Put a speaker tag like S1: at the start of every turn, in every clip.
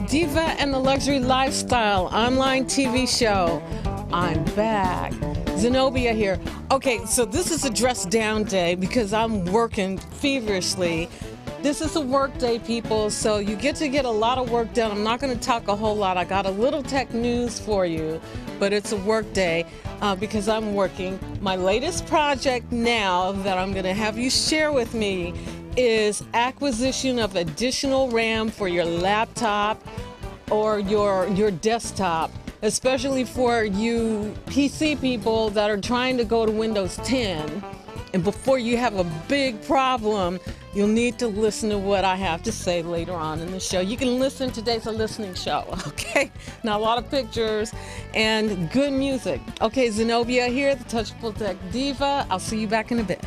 S1: Diva and the Luxury Lifestyle online TV show. I'm back. Zenobia here. Okay, so this is a dress down day because I'm working feverishly. This is a work day, people, so you get to get a lot of work done. I'm not going to talk a whole lot. I got a little tech news for you, but it's a work day because I'm working. My latest project now that I'm going to have you share with me is acquisition of additional RAM for your laptop or your desktop, especially for you PC people that are trying to go to Windows 10. And before you have a big problem, you'll need to listen to what I have to say later on in the show. You can listen, today's a listening show, okay? Now a lot of pictures and good music. Okay, Zenobia here, the Touchable Tech Diva. I'll see you back in a bit.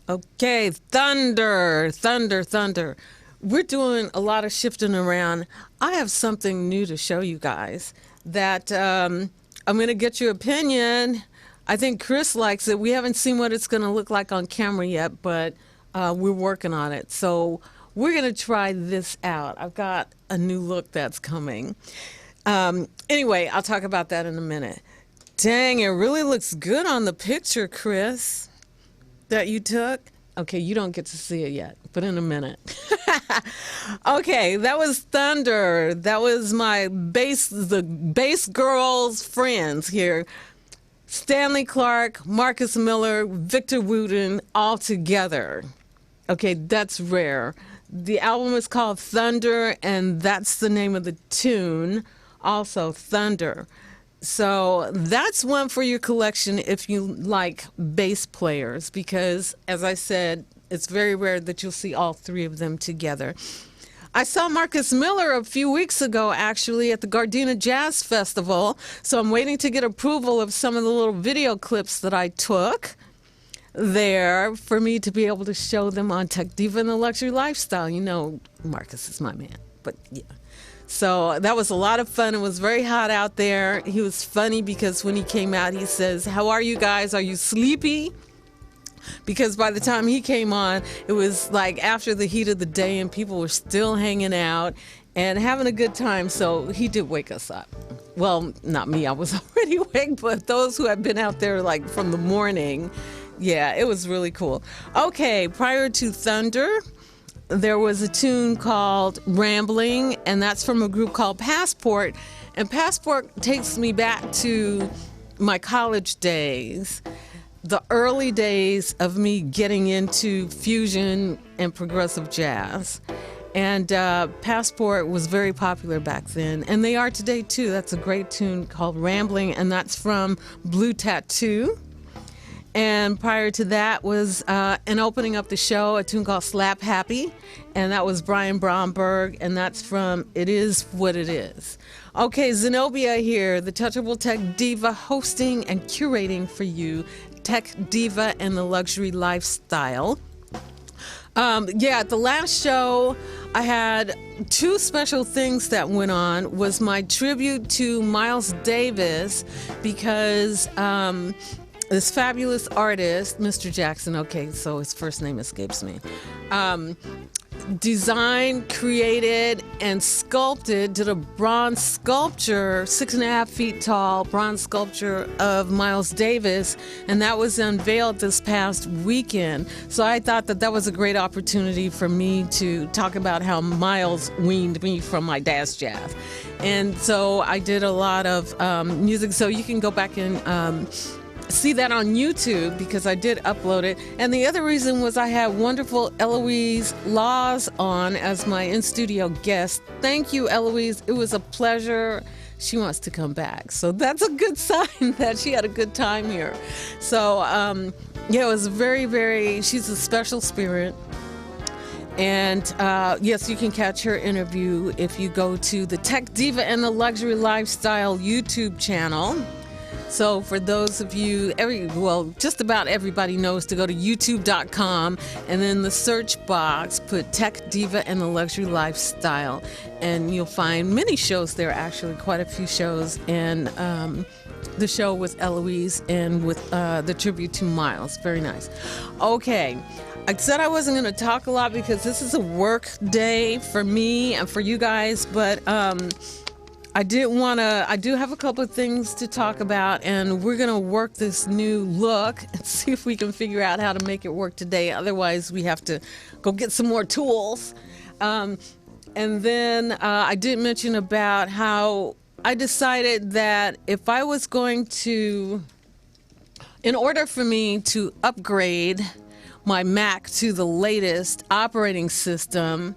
S1: Okay, thunder, thunder, thunder. We're doing a lot of shifting around. I have something new to show you guys that I'm going to get your opinion. I think Chris likes it. We haven't seen what it's going to look like on camera yet, but we're working on it. So we're going to try this out. I've got a new look that's coming. Anyway, I'll talk about that in a minute. Dang, it really looks good on the picture, Chris, that you took. Okay, you don't get to see it yet, but in a minute. Okay, that was Thunder. That was the bass girls' friends here. Stanley Clark, Marcus Miller, Victor Wooten, all together. Okay, that's rare. The album is called Thunder, and that's the name of the tune. Also, Thunder. So that's one for your collection if you like bass players, because, as I said, it's very rare that you'll see all three of them together. I saw Marcus Miller a few weeks ago, actually, at the Gardena Jazz Festival, so I'm waiting to get approval of some of the little video clips that I took there for me to be able to show them on Tech Diva and the Luxury Lifestyle. You know, Marcus is my man, but yeah. So that was a lot of fun. It was very hot out there. He was funny because when he came out, he says, "How are you guys? Are you sleepy?" Because by the time he came on, it was like after the heat of the day and people were still hanging out and having a good time. So he did wake us up. Well, not me. I was already awake, but those who have been out there like from the morning, yeah, it was really cool. Okay, prior to Thunder, there was a tune called Rambling, and that's from a group called Passport. And Passport takes me back to my college days, the early days of me getting into fusion and progressive jazz. And Passport was very popular back then, and they are today too. That's a great tune called Rambling, and that's from Blue Tattoo. And prior to that was, in opening up the show, a tune called Slap Happy, and that was Brian Bromberg, and that's from It Is What It Is. Okay, Zenobia here, the Touchable Tech Diva, hosting and curating for you Tech Diva and the Luxury Lifestyle. At the last show, I had two special things that went on. Was my tribute to Miles Davis, because this fabulous artist, Mr. Jackson, okay, so his first name escapes me, designed, created, and sculpted, did a bronze sculpture, 6.5 feet tall bronze sculpture of Miles Davis, and that was unveiled this past weekend. So I thought that that was a great opportunity for me to talk about how Miles weaned me from my dance jazz. And so I did a lot of music, so you can go back and see that on YouTube, because I did upload it. And the other reason was I had wonderful Eloise Laws on as my in-studio guest. Thank you, Eloise. It was a pleasure. She wants to come back, so that's a good sign that she had a good time here. So it was very, very, she's a special spirit. And yes, you can catch her interview if you go to the Tech Diva and the Luxury Lifestyle YouTube channel. So for those of you, just about everybody knows to go to youtube.com, and then the search box, put Tech Diva and the Luxury Lifestyle, and you'll find many shows there, actually, quite a few shows, and the show with Eloise and with the tribute to Miles. Very nice. Okay. I said I wasn't going to talk a lot because this is a work day for me and for you guys, but I do have a couple of things to talk about, and we're going to work this new look and see if we can figure out how to make it work today. Otherwise, we have to go get some more tools. And then I did mention about how I decided that if I was going to, in order for me to upgrade my Mac to the latest operating system,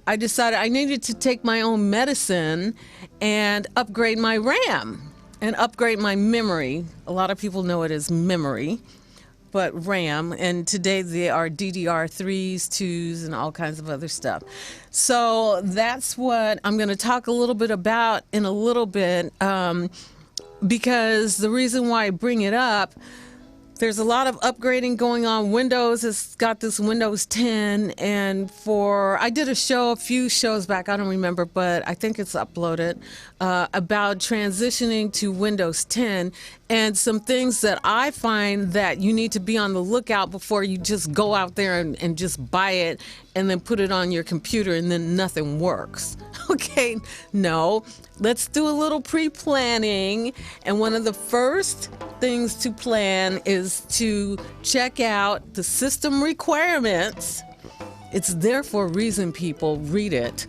S1: I decided I needed to take my own medicine and upgrade my RAM and upgrade my memory. A lot of people know it as memory, but RAM. And today they are DDR3s, 2s, and all kinds of other stuff. So that's what I'm going to talk a little bit about in a little bit, because the reason why I bring it up, There's a lot of upgrading going on. Windows has got this Windows 10, and I did a show a few shows back, I don't remember, but I think it's uploaded, about transitioning to Windows 10, and some things that I find that you need to be on the lookout before you just go out there and just buy it and then put it on your computer and then nothing works. Okay, no, let's do a little pre-planning, and one of the first things to plan is to check out the system requirements. It's there for a reason, people. Read it.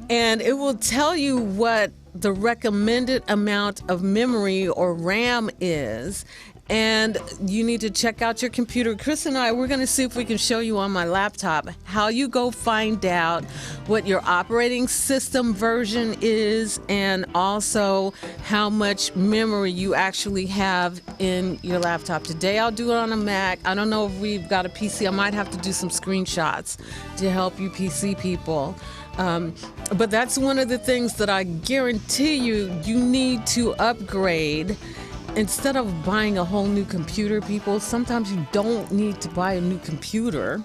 S1: And it will tell you what the recommended amount of memory or RAM is. And you need to check out your computer. Chris and I, we're going to see if we can show you on my laptop how you go find out what your operating system version is, and also how much memory you actually have in your laptop. Today I'll do it on a Mac. I don't know if we've got a PC. I might have to do some screenshots to help you PC people. But that's one of the things that I guarantee you need to upgrade. Instead of buying a whole new computer, people, sometimes you don't need to buy a new computer.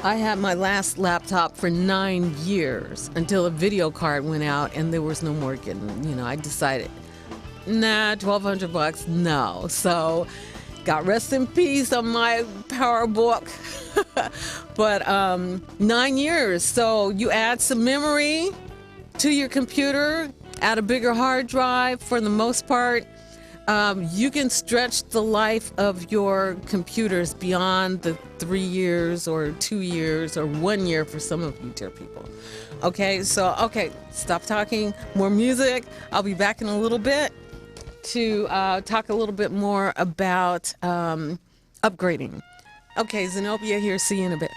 S1: I had my last laptop for 9 years until a video card went out and there was no more getting, I decided, nah, $1,200, no. So, got rest in peace on my PowerBook. But 9 years, so you add some memory to your computer, add a bigger hard drive. For the most part, you can stretch the life of your computers beyond the 3 years or 2 years or 1 year for some of you dear people. Okay, stop talking, more music. I'll be back in a little bit to talk a little bit more about upgrading. Okay, Zenobia here, see you in a bit.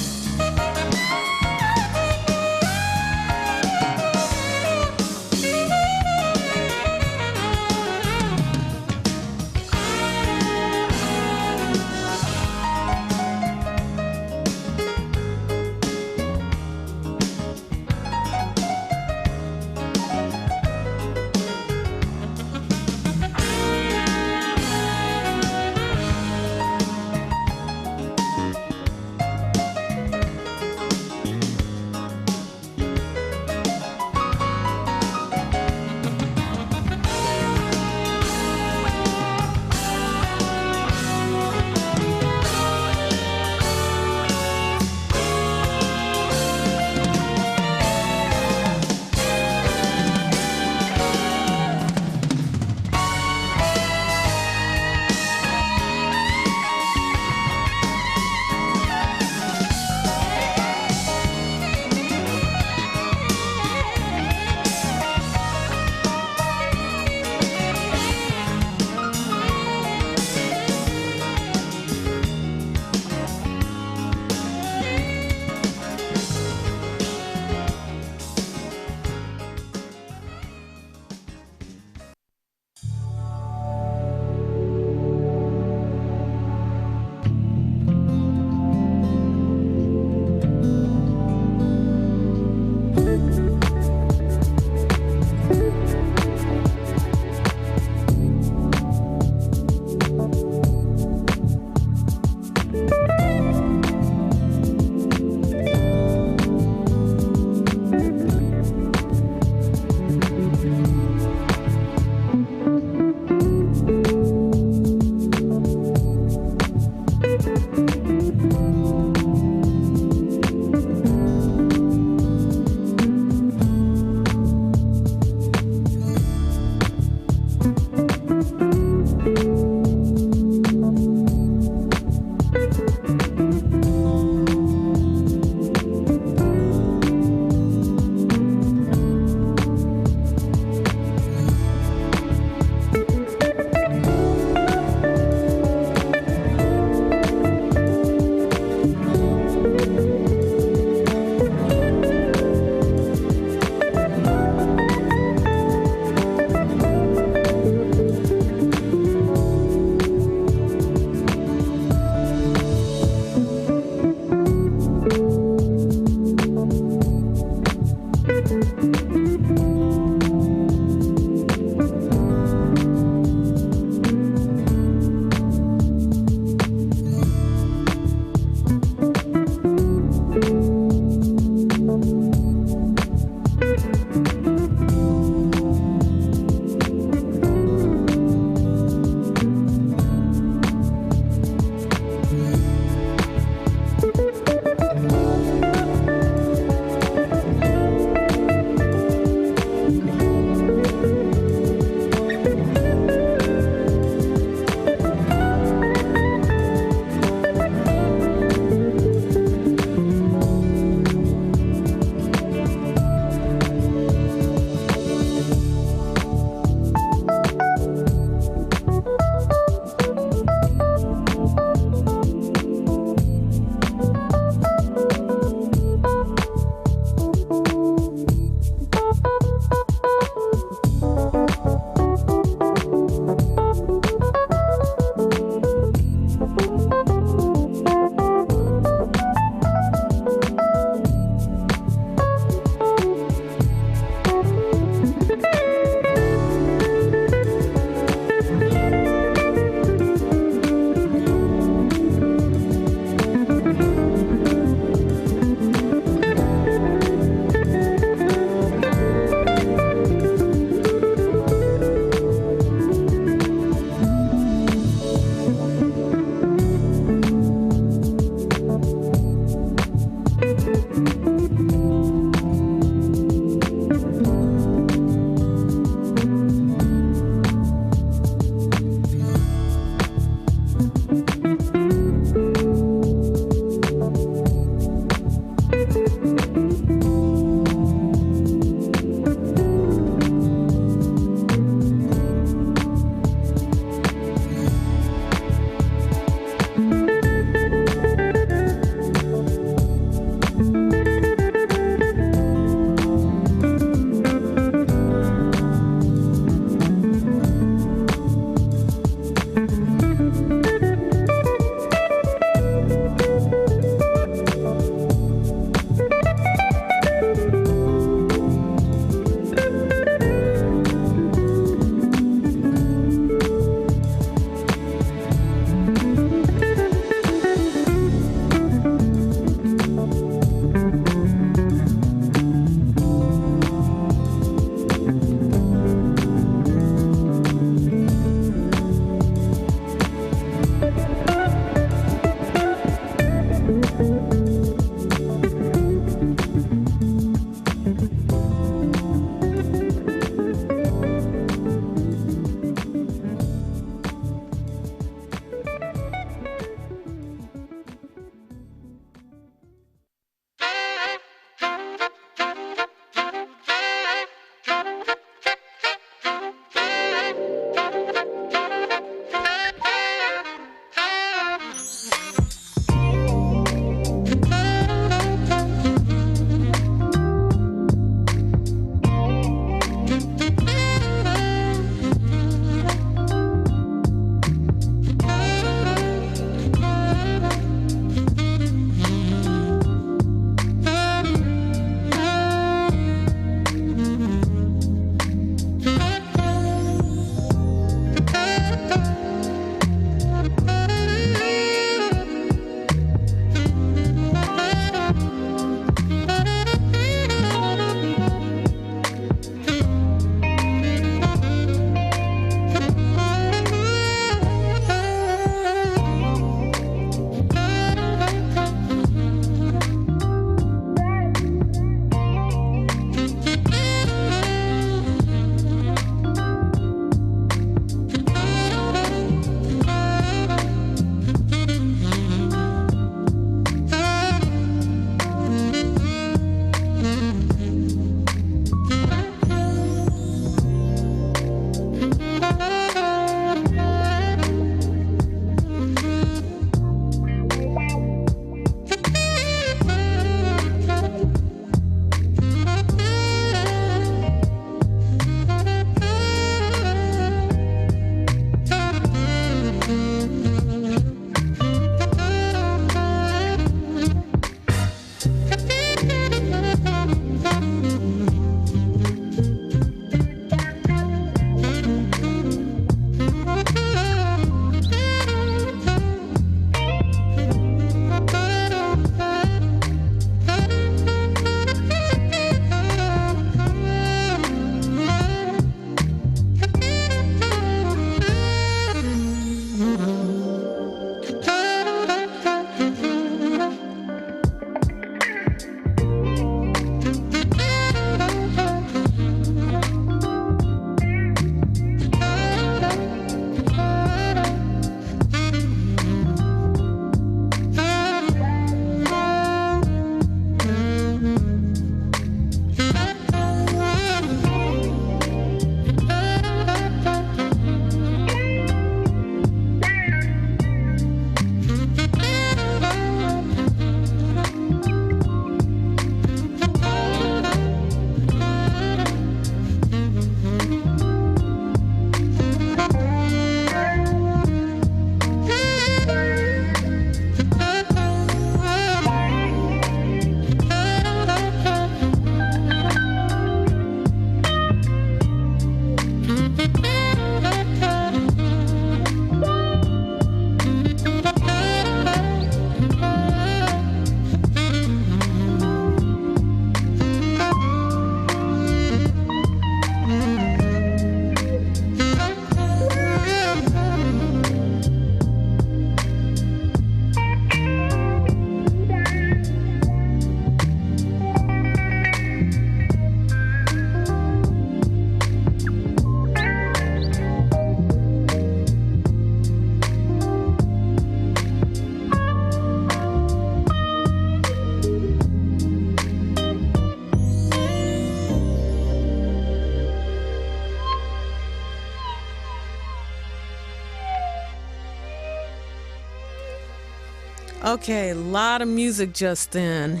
S1: Okay, a lot of music just then,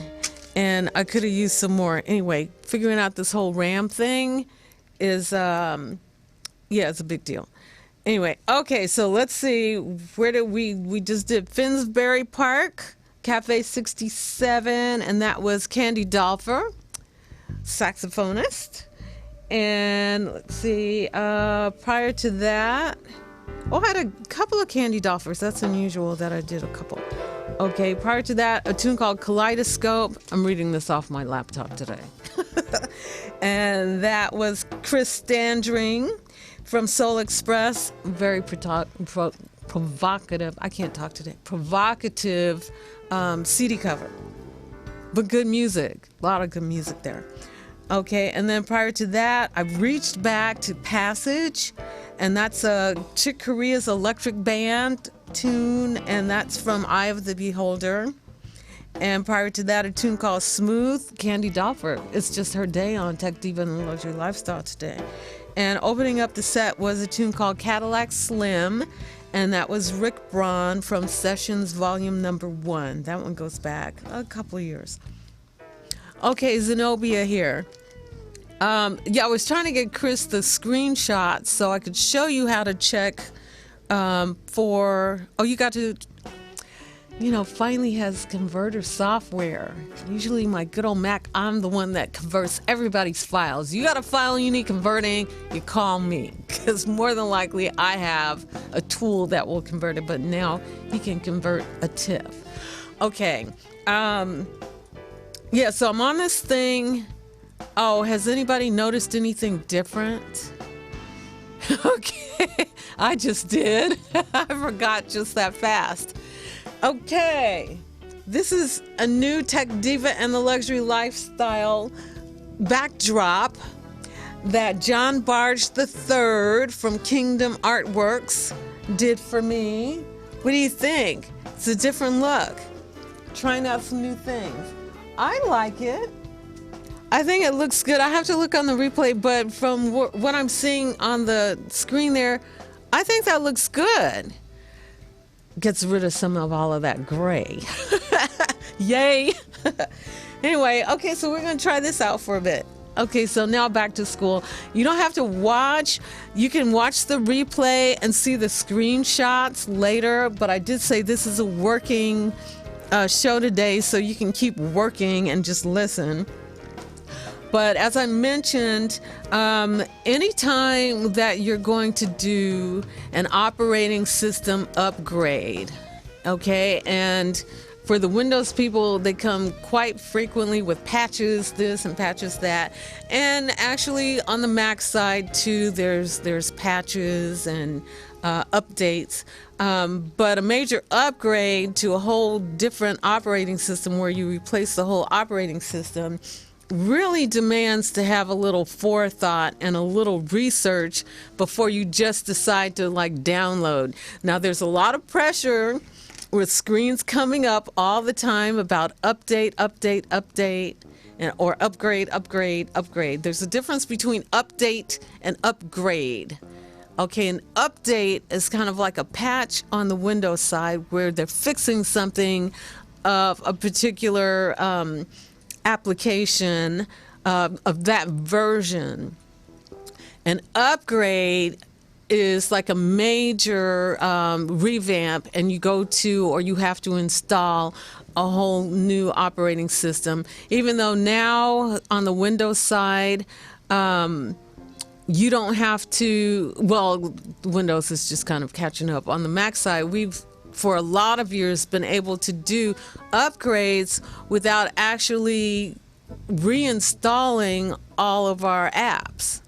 S1: and I could have used some more. Anyway, figuring out this whole RAM thing is, yeah, it's a big deal. Anyway, okay, so let's see. Where did we just did Finsbury Park, Cafe 67, and that was Candy Dolfer, saxophonist. And let's see, prior to that, oh, I had a couple of Candy Dolfers. That's unusual that I did a couple. Okay, prior to that, a tune called Kaleidoscope. I'm reading this off my laptop today. And that was Chris Standring from Soul Express. Very provocative. I can't talk today. Provocative CD cover. But good music. A lot of good music there. Okay, and then prior to that, I reached back to Passage, and that's a Chick Corea's Electric Band tune, and that's from Eye of the Beholder. And prior to that, a tune called Smooth, Candy Dolfer. It's just her day on Tech Diva and the Luxury Lifestyle today. And opening up the set was a tune called Cadillac Slim, and that was Rick Braun from Sessions Volume Number 1. That one goes back a couple of years. Okay, Zenobia here. Yeah, I was trying to get Chris the screenshots so I could show you how to check for, oh, you got to, finally has converter software. Usually my good old Mac, I'm the one that converts everybody's files. You got a file you need converting, you call me, because more than likely I have a tool that will convert it, but now he can convert a TIFF. Okay. Yeah, so I'm on this thing. Oh, has anybody noticed anything different? Okay, I just did. I forgot just that fast. Okay, this is a new Tech Diva and the Luxury Lifestyle backdrop that John Barge III from Kingdom Artworks did for me. What do you think? It's a different look. Trying out some new things. I like it. I think it looks good. I have to look on the replay, but from what I'm seeing on the screen there, I think that looks good. Gets rid of some of all of that gray. Yay. Anyway, okay, so we're going to try this out for a bit. Okay, so now back to school. You don't have to watch. You can watch the replay and see the screenshots later, but I did say this is a working show today, so you can keep working and just listen. But as I mentioned, anytime that you're going to do an operating system upgrade, okay, and for the Windows people, they come quite frequently with patches this and patches that, and actually on the Mac side too, there's patches and updates, but a major upgrade to a whole different operating system where you replace the whole operating system really demands to have a little forethought and a little research before you just decide to download. Now there's a lot of pressure with screens coming up all the time about update, or upgrade. There's a difference between update and upgrade. Okay, an update is kind of like a patch on the Windows side where they're fixing something of a particular application of that version. An upgrade is like a major revamp, and you go to or you have to install a whole new operating system. Even though now on the Windows side, you don't have to, well, Windows is just kind of catching up. On the Mac side, we've, for a lot of years, been able to do upgrades without actually reinstalling all of our apps.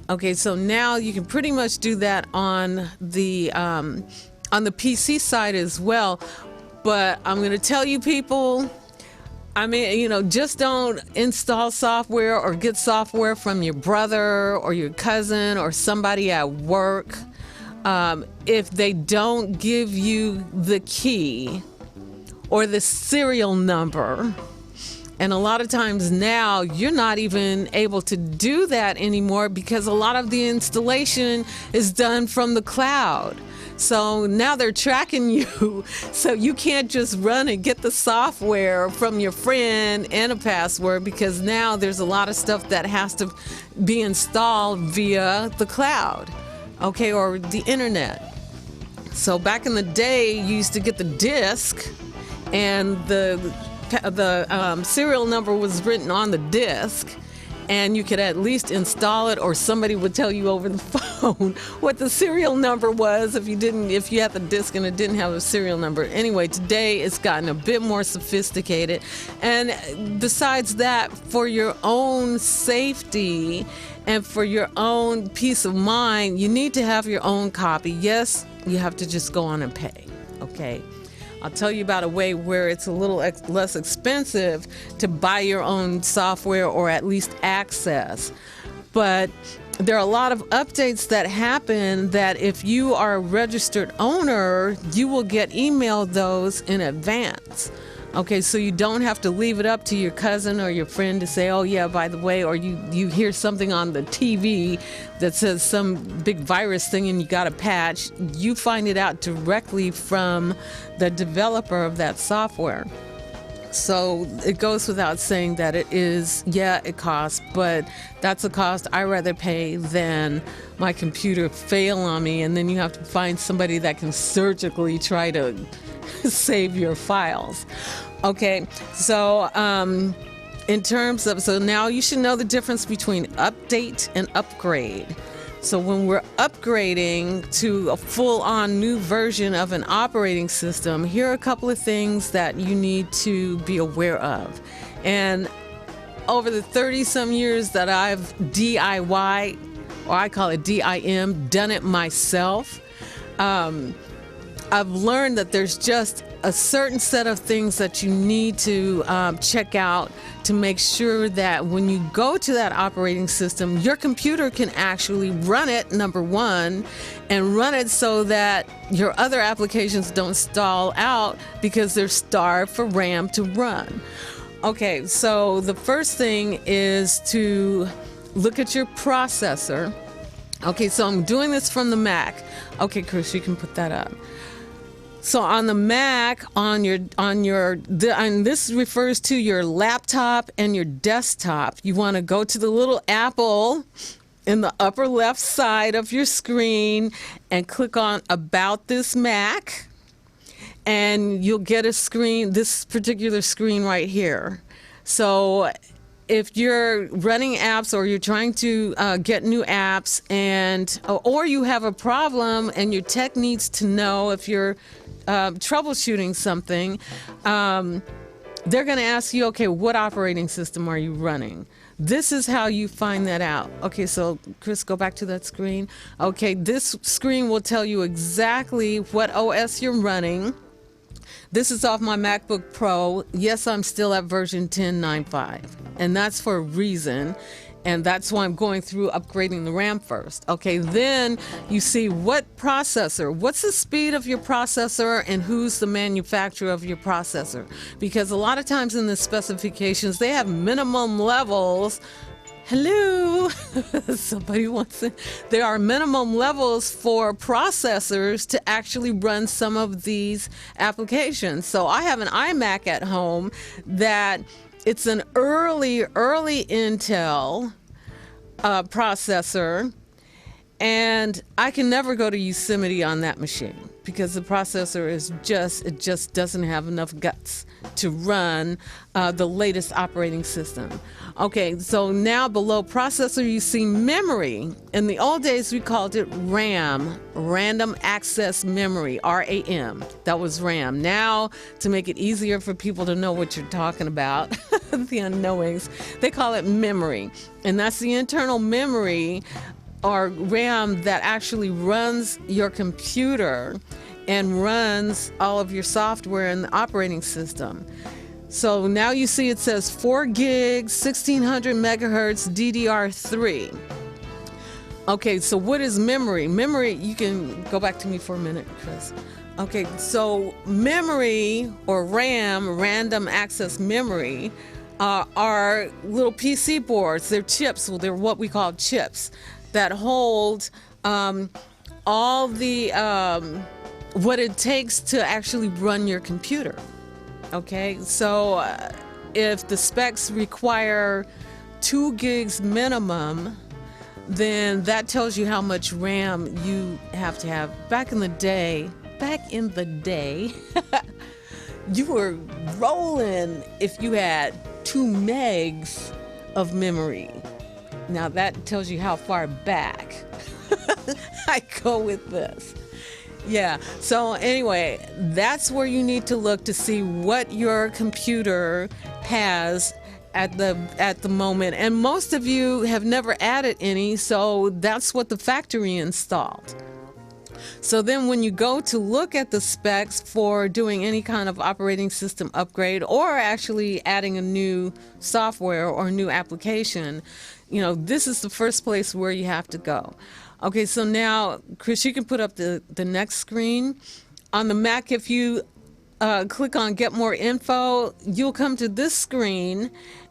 S1: Okay, so now you can pretty much do that on the PC side as well. But I'm going to tell you people, I mean, just don't install software or get software from your brother or your cousin or somebody at work if they don't give you the key or the serial number. And a lot of times now you're not even able to do that anymore because a lot of the installation is done from the cloud. So now they're tracking you. So you can't just run and get the software from your friend and a password, because now there's a lot of stuff that has to be installed via the cloud, okay, or the internet. So back in the day, you used to get the disc, and the serial number was written on the disc, and you could at least install it, or somebody would tell you over the phone what the serial number was if you had the disc and it didn't have a serial number. Anyway, today it's gotten a bit more sophisticated. And besides that, for your own safety and for your own peace of mind, you need to have your own copy. Yes, you have to just go on and pay, okay? I'll tell you about a way where it's a little less expensive to buy your own software, or at least access. But there are a lot of updates that happen that if you are a registered owner, you will get emailed those in advance. Okay, so you don't have to leave it up to your cousin or your friend to say, oh yeah, by the way, or you hear something on the TV that says some big virus thing and you got a patch. You find it out directly from the developer of that software. So it goes without saying that it costs, but that's a cost I'd rather pay than my computer fail on me, and then you have to find somebody that can surgically try to save your files. Okay, so so now you should know the difference between update and upgrade. So when we're upgrading to a full-on new version of an operating system, here are a couple of things that you need to be aware of. And over the 30-some years that I've DIY, or I call it DIM, done it myself, I've learned that there's just a certain set of things that you need to check out to make sure that when you go to that operating system, your computer can actually run it, number one, and run it so that your other applications don't stall out because they're starved for RAM to run. Okay, so the first thing is to look at your processor. Okay, so I'm doing this from the Mac. Okay, Chris, you can put that up. So on the Mac, and this refers to your laptop and your desktop. You want to go to the little apple in the upper left side of your screen and click on About This Mac, and you'll get a screen, this particular screen right here. So if you're running apps, or you're trying to get new apps, or you have a problem and your tech needs to know if you're troubleshooting something, they're going to ask you, okay, what operating system are you running? This is how you find that out. Okay, so Chris, go back to that screen. Okay, this screen will tell you exactly what OS you're running. This is off my MacBook Pro. Yes, I'm still at version 10.9.5, and that's for a reason. And that's why I'm going through upgrading the RAM first. Okay, then you see what processor, what's the speed of your processor, and who's the manufacturer of your processor. Because a lot of times in the specifications, they have minimum levels. Hello, somebody wants it. There are minimum levels for processors to actually run some of these applications. So I have an iMac at home that it's an early Intel processor, and I can never go to Yosemite on that machine because the processor it just doesn't have enough guts to run the latest operating system. Okay, so now below processor you see memory. In the old days we called it RAM, Random Access Memory, RAM. That was RAM. Now, to make it easier for people to know what you're talking about, the unknowings, they call it memory. And that's the internal memory, or RAM, that actually runs your computer and runs all of your software in the operating system. So now you see it says 4 gigs, 1600 megahertz, DDR3. Okay, so what is memory? Memory, you can go back to me for a minute, Chris. Okay, so memory, or RAM, Random Access Memory, are little PC boards. They're chips. Well, they're what we call chips that hold all the what it takes to actually run your computer. Okay, so if the specs require 2 gigs minimum, then that tells you how much RAM you have to have. Back in the day, you were rolling if you had 2 megs of memory. Now that tells you how far back I go with this. Yeah, so anyway, that's where you need to look to see what your computer has at the moment. And most of you have never added any, so that's what the factory installed. So then when you go to look at the specs for doing any kind of operating system upgrade or actually adding a new software or new application, this is the first place where you have to go. Okay, so now, Chris, you can put up the next screen. On the Mac, if you click on Get More Info, you'll come to this screen,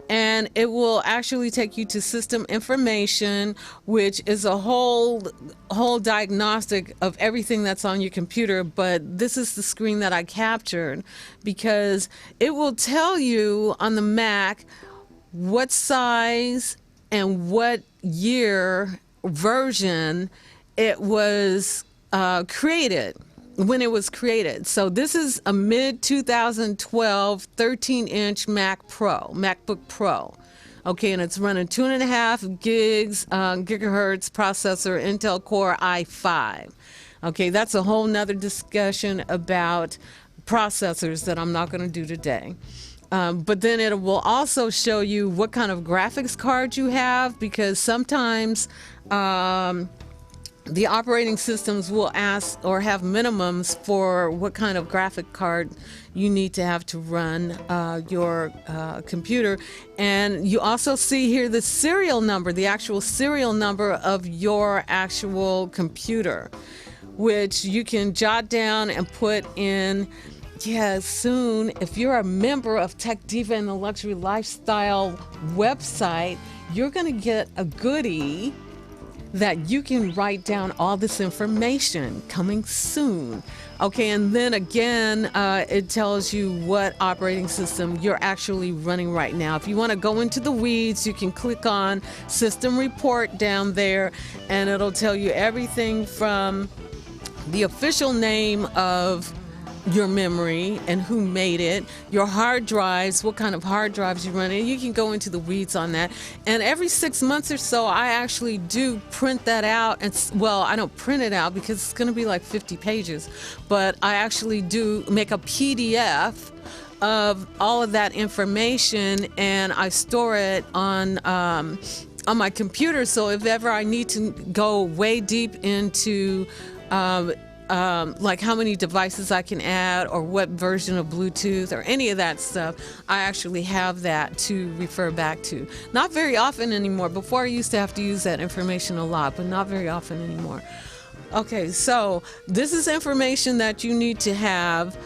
S1: and it will actually take you to System Information, which is a whole diagnostic of everything that's on your computer. But this is the screen that I captured because it will tell you on the Mac what size and what year version it was created, when it was created. So this is a mid 2012 13-inch MacBook Pro. Okay, and it's running 2.5 gigahertz processor, Intel Core i5. Okay, that's a whole nother discussion about processors that I'm not going to do today. But then it will also show you what kind of graphics card you have, because sometimes the operating systems will ask or have minimums for what kind of graphic card you need to have to run your computer. And you also see here the serial number, the actual serial number of your actual computer, which you can jot down and put in. Yeah, soon, if you're a member of Tech Diva and the Luxury Lifestyle website, you're going to get a goodie that you can write down all this information coming soon. Okay, and then again, it tells you what operating system you're actually running right now. If you want to go into the weeds, you can click on System Report down there, and it'll tell you everything from the official name of your memory and who made it, your hard drives, what kind of hard drives you run, and you can go into the weeds on that. And every 6 months or so, I actually do print that out. And well, I don't print it out because it's going to be like 50 pages, but I actually do make a PDF of all of that information, and I store it on my computer. So if ever I need to go way deep into like how many devices I can add or what version of Bluetooth or any of that stuff, I actually have that to refer back to. Not very often anymore. Before I used to have to use that information a lot, but not very often anymore. Okay, so this is information that you need to have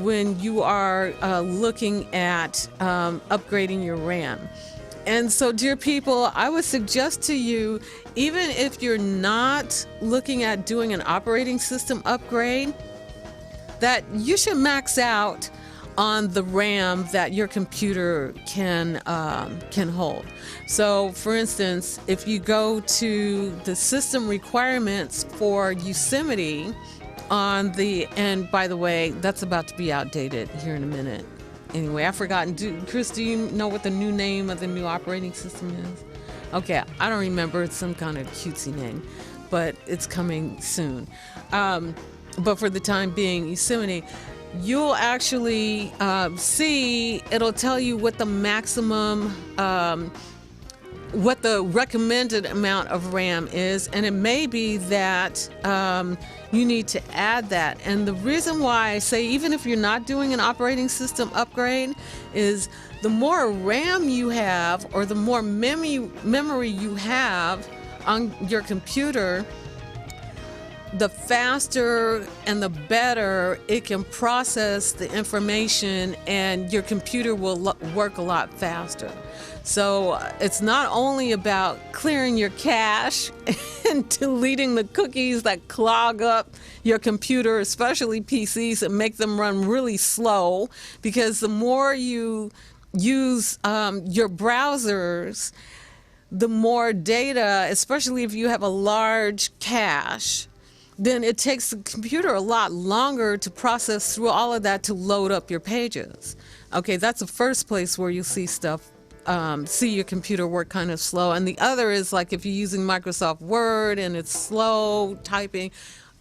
S1: when you are looking at upgrading your RAM. And so, dear people, I would suggest to you, even if you're not looking at doing an operating system upgrade, that you should max out on the RAM that your computer can hold. So, for instance, if you go to the system requirements for Yosemite and by the way, that's about to be outdated here in a minute. Anyway, I've forgotten. Chris, do you know what the new name of the new operating system is? Okay, I don't remember. It's some kind of cutesy name, but it's coming soon. But for the time being, Yosemite, you'll actually see, it'll tell you what the maximum, what the recommended amount of RAM is, and it may be that you need to add that. And the reason why I say even if you're not doing an operating system upgrade is the more RAM you have or the more memory you have on your computer, the faster and the better it can process the information, and your computer will work a lot faster. So it's not only about clearing your cache and deleting the cookies that clog up your computer, especially PCs, and make them run really slow. Because the more you use your browsers, the more data, especially if you have a large cache, then it takes the computer a lot longer to process through all of that to load up your pages. Okay, that's the first place where you see stuff, see your computer work kind of slow. And the other is like if you're using Microsoft Word and it's slow typing,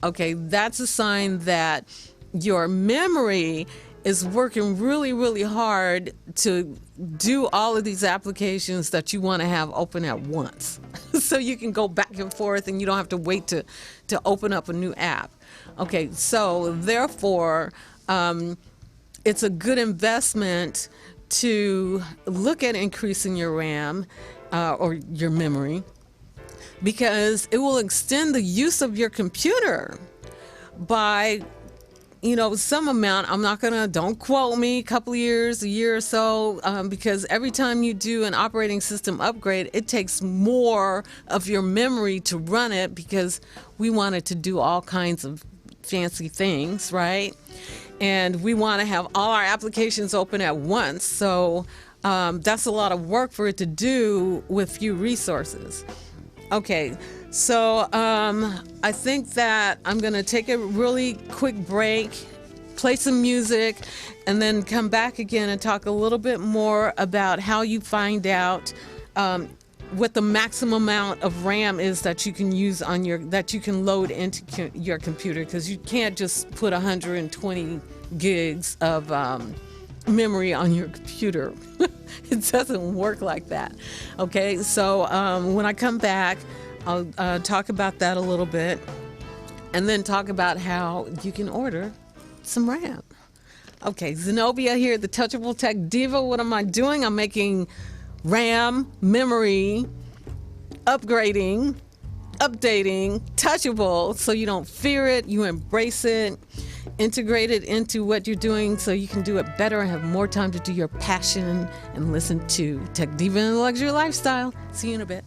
S1: okay, that's a sign that your memory is working really, really hard to do all of these applications that you want to have open at once. So you can go back and forth and you don't have to wait to open up a new app. Okay, so therefore, it's a good investment to look at increasing your RAM or your memory, because it will extend the use of your computer by some amount. I'm not gonna, don't quote me, a couple of years, a year or so, because every time you do an operating system upgrade, it takes more of your memory to run it, because we want it to do all kinds of fancy things, right? And we want to have all our applications open at once. So that's a lot of work for it to do with few resources. Okay, so I think that I'm going to take a really quick break, play some music, and then come back again and talk a little bit more about how you find out what the maximum amount of RAM is that you can use on that you can load into your computer, because you can't just put 120 gigs of memory on your computer. It doesn't work like that. Okay, so when I come back, I'll talk about that a little bit, and then talk about how you can order some RAM. Okay, Zenobia here, the Touchable Tech Diva. What am I doing? I'm making RAM, memory, upgrading, updating, touchable, so you don't fear it, you embrace it, integrate it into what you're doing so you can do it better and have more time to do your passion and listen to Tech Diva and the Luxury Lifestyle. See you in a bit.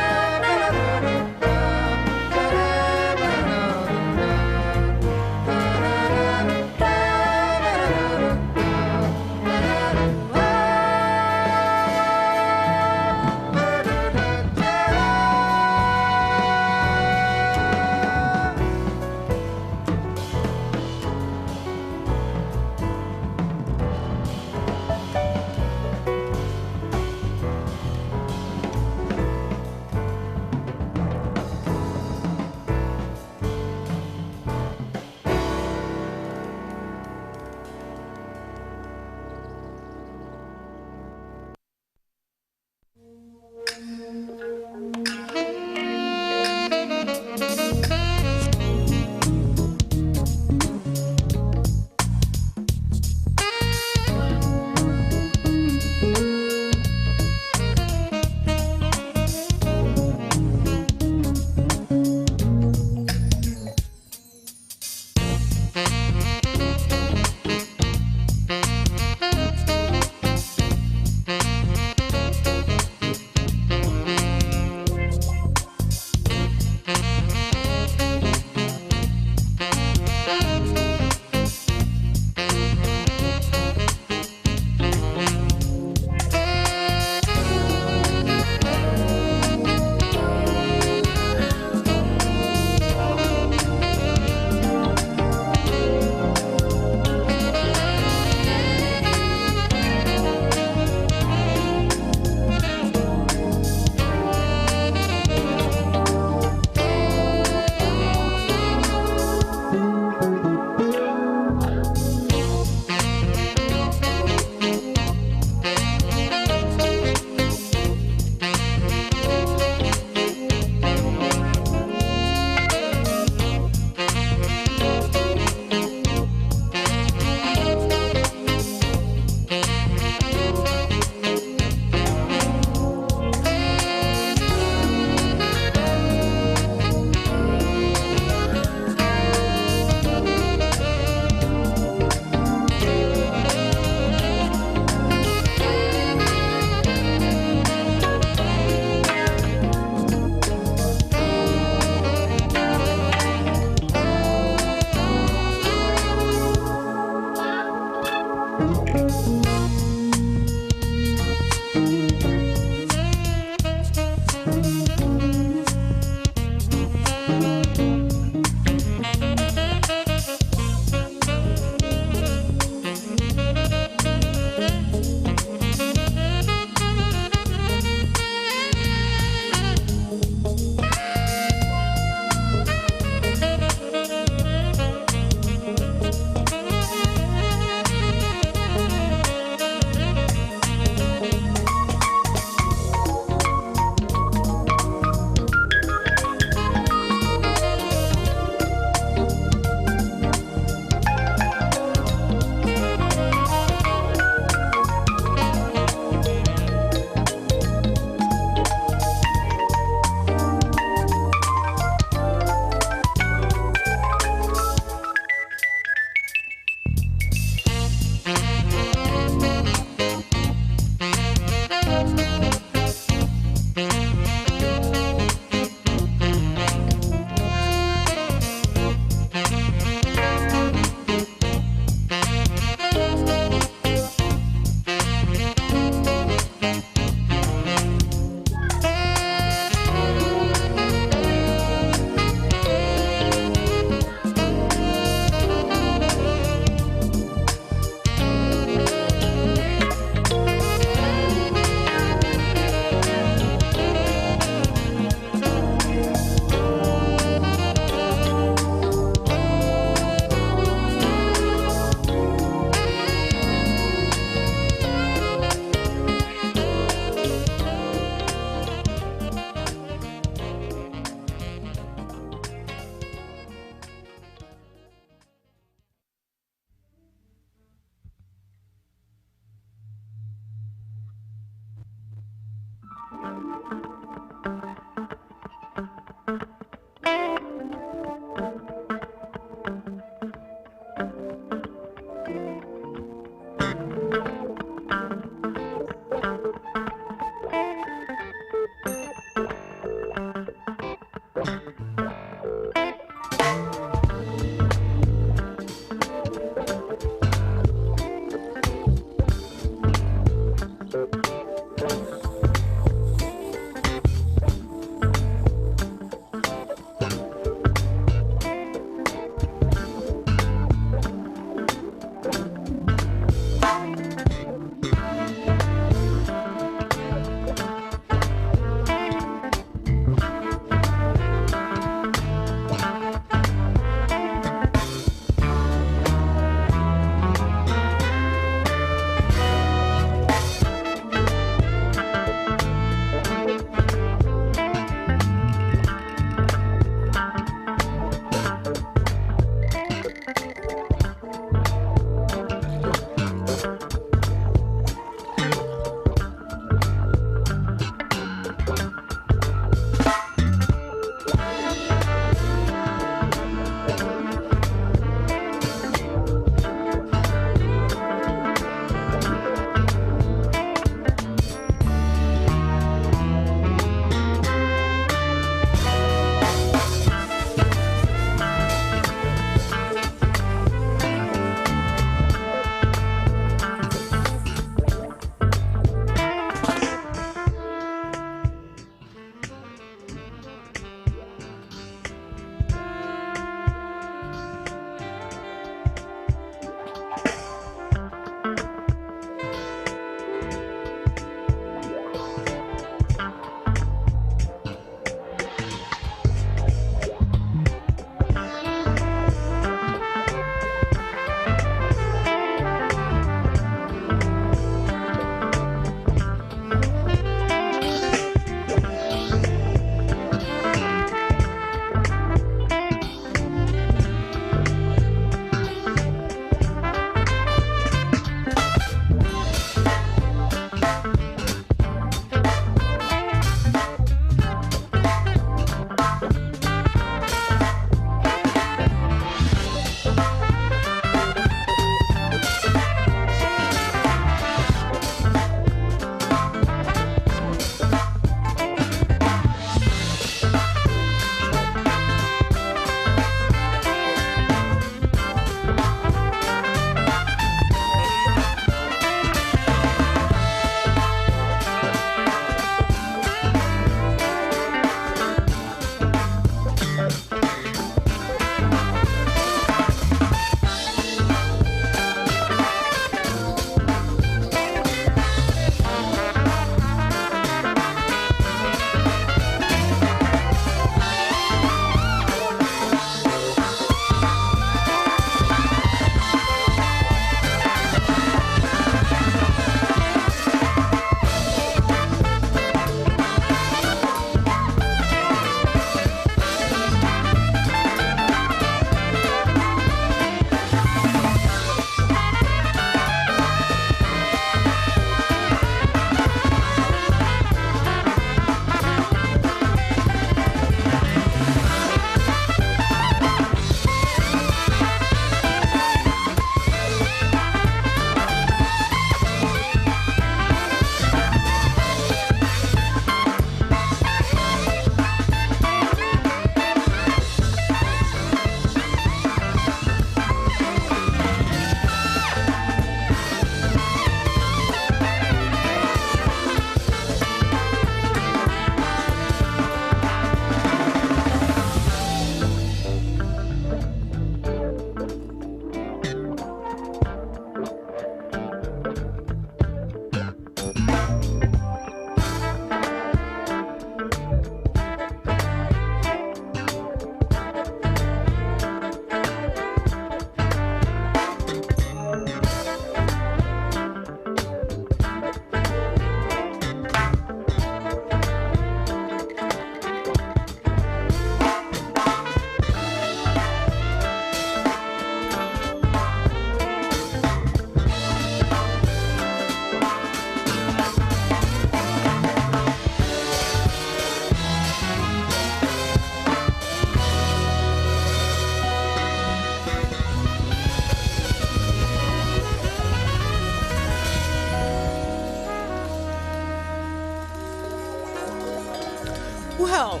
S1: Well,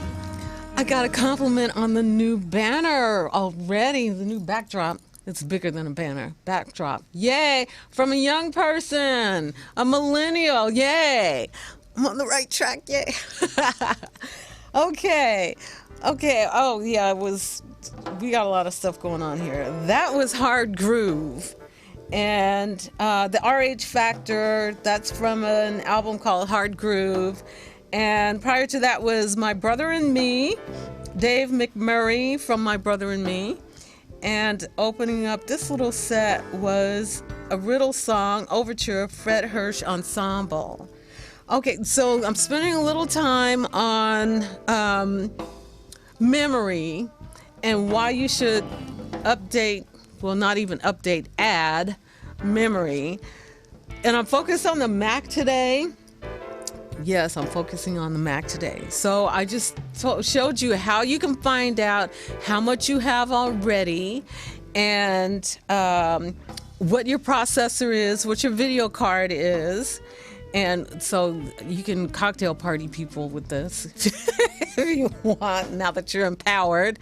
S1: I got a compliment on the new banner already, the new backdrop. It's bigger than a banner. Backdrop. Yay! From a young person, a millennial. Yay! I'm on the right track. Yay! Okay. Okay. Oh, yeah, we got a lot of stuff going on here. That was Hard Groove. And the RH Factor, that's from an album called Hard Groove. And prior to that was My Brother and Me, Dave McMurray from My Brother and Me. And opening up this little set was a riddle song, Overture, Fred Hirsch Ensemble. Okay, so I'm spending a little time on memory and why you should update, well, not even update, add memory. And I'm focused on the Mac today. Yes, I'm focusing on the Mac today. So I just showed you how you can find out how much you have already and what your processor is, what your video card is. And so you can cocktail party people with this if you want, now that you're empowered.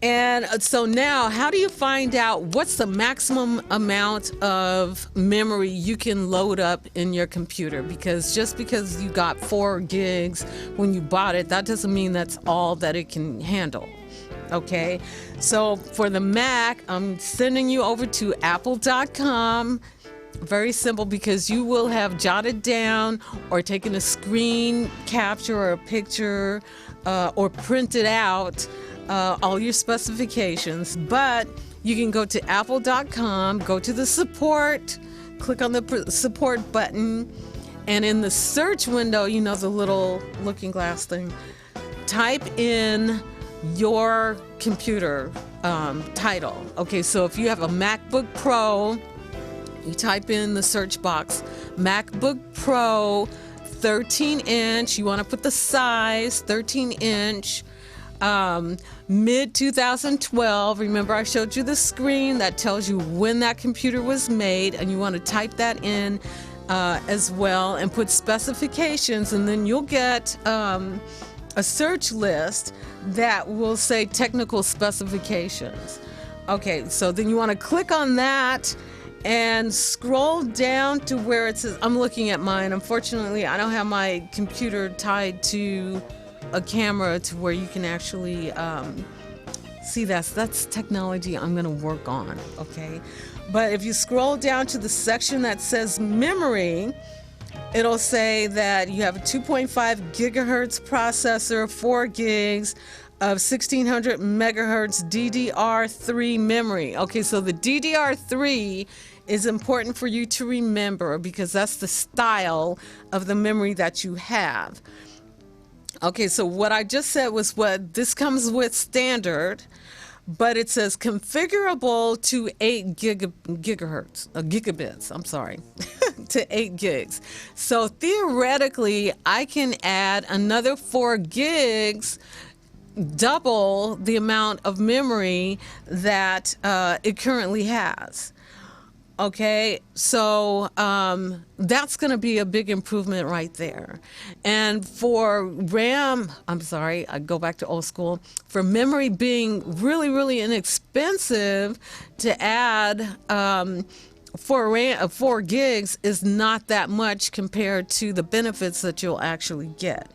S1: And so now, how do you find out what's the maximum amount of memory you can load up in your computer? Because just because you got 4 gigs when you bought it, that doesn't mean that's all that it can handle. Okay, so for the Mac, I'm sending you over to apple.com. Very simple, because you will have jotted down or taken a screen capture or a picture or printed out all your specifications. But you can go to apple.com, go to the support, click on the support button, and in the search window, you know, the little looking glass thing, type in your computer title. Okay, so if you have a MacBook Pro, you type in the search box, MacBook Pro 13-inch. You want to put the size, 13-inch, mid 2012. Remember, I showed you the screen that tells you when that computer was made, and you want to type that in as well and put specifications, and then you'll get a search list that will say technical specifications. Okay, so then you want to click on that and scroll down to where it says, I'm looking at mine. Unfortunately, I don't have my computer tied to a camera to where you can actually see that's technology I'm going to work on, okay? But if you scroll down to the section that says memory, it'll say that you have a 2.5 gigahertz processor, 4 gigs of 1600 megahertz DDR3 memory. Okay, so the DDR3 is important for you to remember because that's the style of the memory that you have. Okay, so what I just said was what this comes with standard, but it says configurable to 8 gigabits, I'm sorry, to 8 gigs. So theoretically, I can add another 4 gigs, double the amount of memory that it currently has. Okay, so that's going to be a big improvement right there. And for RAM, I'm sorry, I go back to old school, for memory being really, really inexpensive, to add 4 gigs is not that much compared to the benefits that you'll actually get.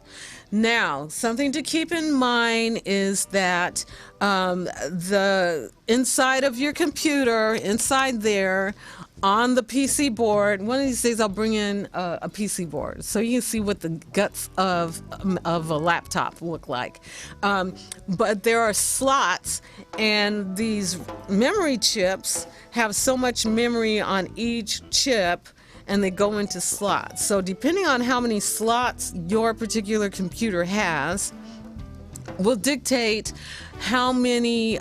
S1: Now, something to keep in mind is that the inside of your computer, inside there, on the PC board, one of these days I'll bring in a PC board so you can see what the guts of a laptop look like. But there are slots, and these memory chips have so much memory on each chip, and they go into slots. So depending on how many slots your particular computer has will dictate how many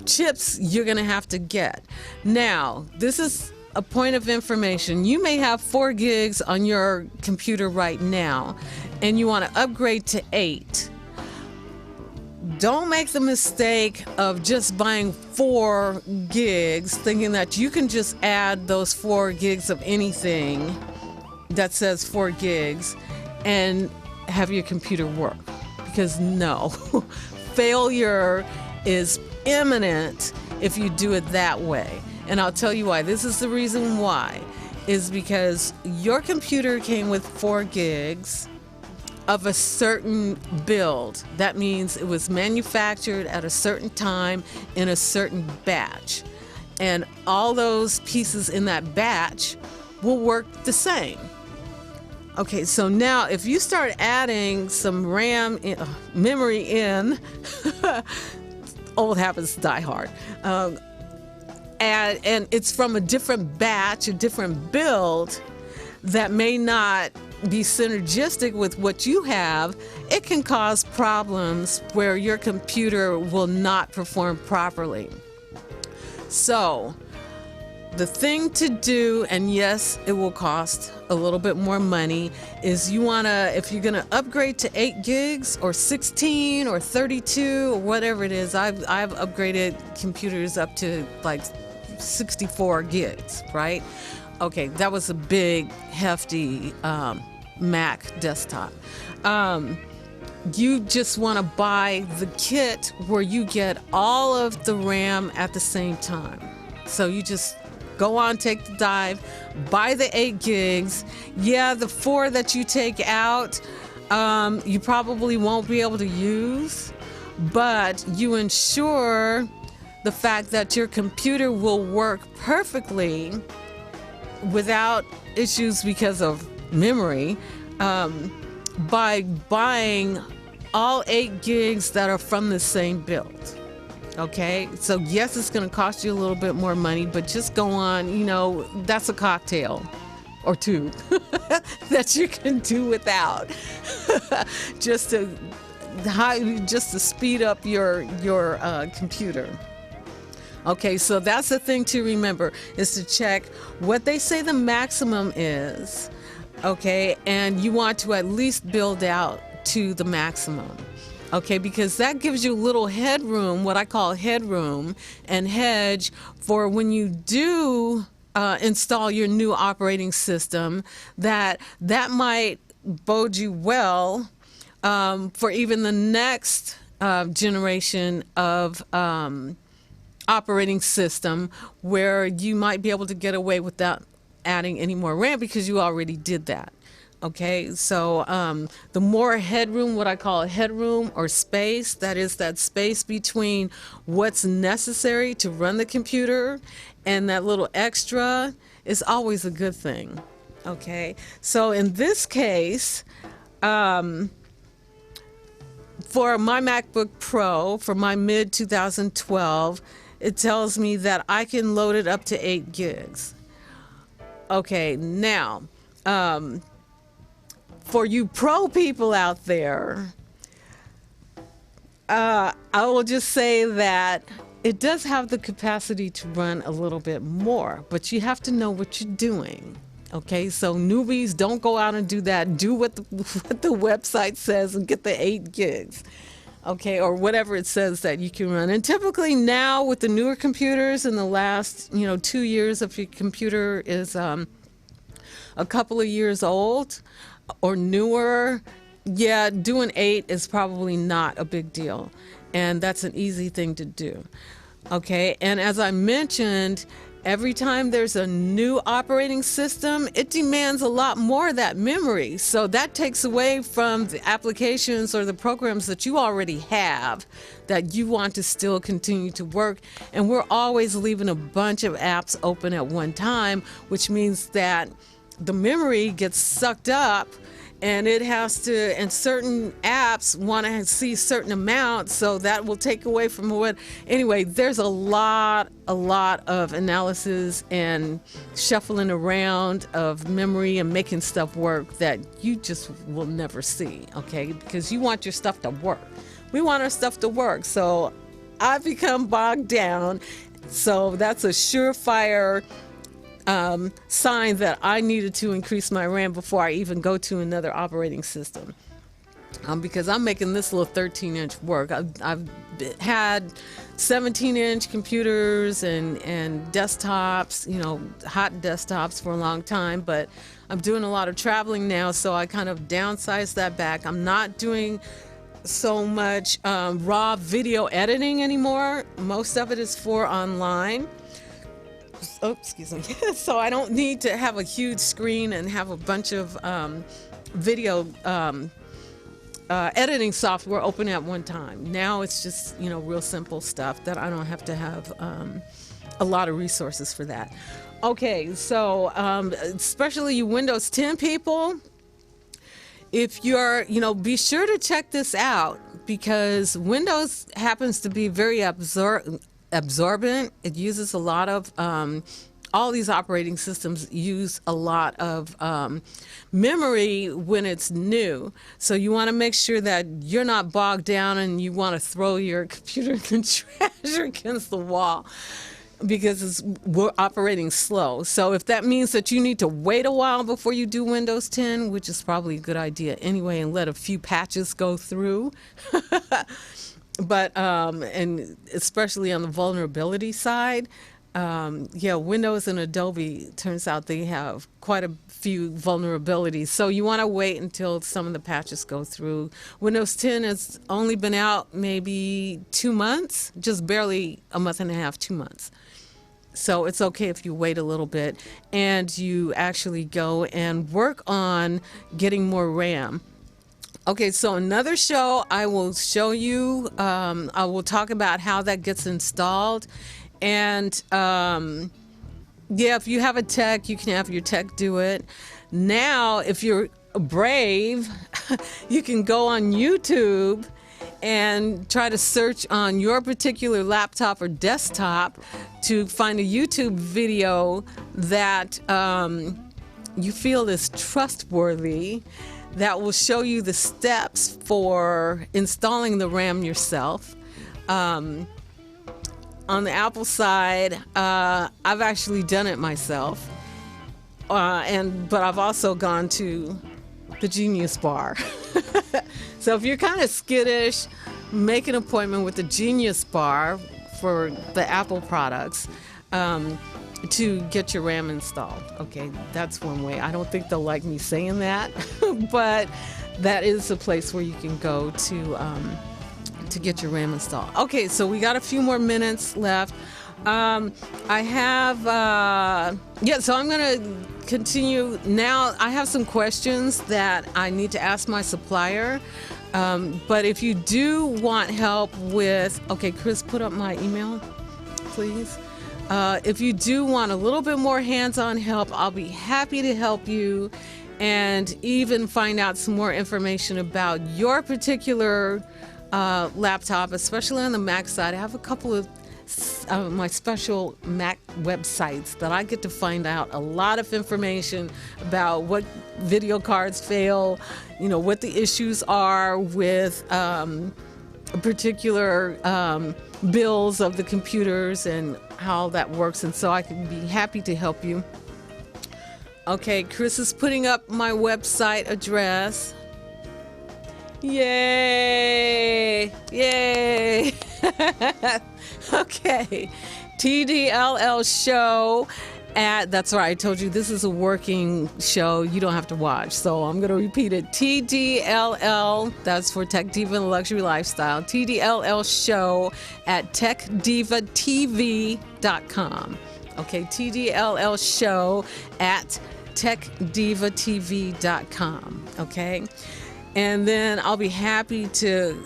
S1: chips you're going to have to get. Now, this is a point of information. You may have 4 gigs on your computer right now, and you want to upgrade to 8. Don't make the mistake of just buying 4 gigs, thinking that you can just add those 4 gigs of anything that says 4 gigs and have your computer work. Because no, failure is imminent if you do it that way. And I'll tell you why. This is the reason why, is because your computer came with 4 gigs of a certain build. That means it was manufactured at a certain time in a certain batch. And all those pieces in that batch will work the same. Okay, so now if you start adding some memory in, old habits die hard. And it's from a different batch, a different build that may not be synergistic with what you have, it can cause problems where your computer will not perform properly. So the thing to do, and yes, it will cost a little bit more money, is if you're gonna upgrade to 8 gigs or 16 or 32 or whatever it is, I've upgraded computers up to like 64 gigs, right? Okay, that was a big, hefty Mac desktop. You just want to buy the kit where you get all of the RAM at the same time. So you just go on, take the dive, buy the 8 gigs. Yeah, the 4 that you take out, you probably won't be able to use, but you ensure the fact that your computer will work perfectly without issues because of memory, by buying all 8 gigs that are from the same build. Okay, so yes, it's going to cost you a little bit more money, but just go on, that's a cocktail or 2 that you can do without just to speed up your computer. Okay, so that's the thing to remember, is to check what they say the maximum is, okay, and you want to at least build out to the maximum, okay, because that gives you a little headroom, what I call headroom and hedge, for when you do install your new operating system, that might bode you well for even the next generation of operating system, where you might be able to get away without adding any more RAM because you already did that. Okay, so the more headroom, what I call headroom or space, that is that space between what's necessary to run the computer and that little extra, is always a good thing. Okay, so in this case, for my MacBook Pro, for my mid 2012, it tells me that I can load it up to 8 gigs. Okay, now, for you pro people out there, I will just say that it does have the capacity to run a little bit more, but you have to know what you're doing. Okay, so newbies, don't go out and do that. Do what the website says and get the 8 gigs. Okay, or whatever it says that you can run. And typically now with the newer computers, in the last 2 years, if your computer is a couple of years old or newer, yeah, doing 8 is probably not a big deal, and that's an easy thing to do. Okay, and as I mentioned, every time there's a new operating system, it demands a lot more of that memory. So that takes away from the applications or the programs that you already have that you want to still continue to work. And we're always leaving a bunch of apps open at one time, which means that the memory gets sucked up, and it has to, and certain apps want to see certain amounts, so that will take away from what. Anyway, there's a lot of analysis and shuffling around of memory and making stuff work that you just will never see, okay? Because you want your stuff to work. We want our stuff to work, so I've become bogged down. So that's a surefire sign that I needed to increase my RAM before I even go to another operating system. because I'm making this little 13-inch work. I've had 17-inch computers and desktops, hot desktops for a long time, but I'm doing a lot of traveling now, so I kind of downsized that back. I'm not doing so much raw video editing anymore. Most of it is for online. Oh, excuse me. So I don't need to have a huge screen and have a bunch of video editing software open at one time. Now it's just, real simple stuff that I don't have to have a lot of resources for that. Okay, so especially you Windows 10 people, if you're, be sure to check this out, because Windows happens to be very absorbent. It uses a lot of, all these operating systems use a lot of memory when it's new. So you want to make sure that you're not bogged down and you want to throw your computer in the trash or against the wall, because we're operating slow. So if that means that you need to wait a while before you do Windows 10, which is probably a good idea anyway, and let a few patches go through. But, and especially on the vulnerability side, Windows and Adobe, turns out they have quite a few vulnerabilities. So you want to wait until some of the patches go through. Windows 10 has only been out maybe 2 months, just barely a month and a half, 2 months. So it's okay if you wait a little bit and you actually go and work on getting more RAM. Okay, so another show I will show you, I will talk about how that gets installed. And if you have a tech, you can have your tech do it. Now, if you're brave, you can go on YouTube and try to search on your particular laptop or desktop to find a YouTube video that you feel is trustworthy, that will show you the steps for installing the RAM yourself. On the Apple side, I've actually done it myself, but I've also gone to the Genius Bar. So if you're kind of skittish, make an appointment with the Genius Bar for the Apple products to get your RAM installed. Okay, that's one way. I don't think they'll like me saying that, but that is a place where you can go to get your RAM installed. Okay, so we got a few more minutes left. I have, so I'm going to continue. Now, I have some questions that I need to ask my supplier. But if you do want help with, okay, Chris, put up my email, please. If you do want a little bit more hands-on help, I'll be happy to help you and even find out some more information about your particular laptop, especially on the Mac side. I have a couple of my special Mac websites that I get to find out a lot of information about what video cards fail, what the issues are with particular bills of the computers and how that works, and so I can be happy to help you. Okay, Chris is putting up my website address. Yay! Yay! Okay, TDLL show that's right, I told you this is a working show. You don't have to watch, so I'm going to repeat it. TDLL, that's for Tech Diva and Luxury Lifestyle. TDLL show at techdivatv.com. Okay, TDLL show at techdivatv.com. Okay, and then I'll be happy to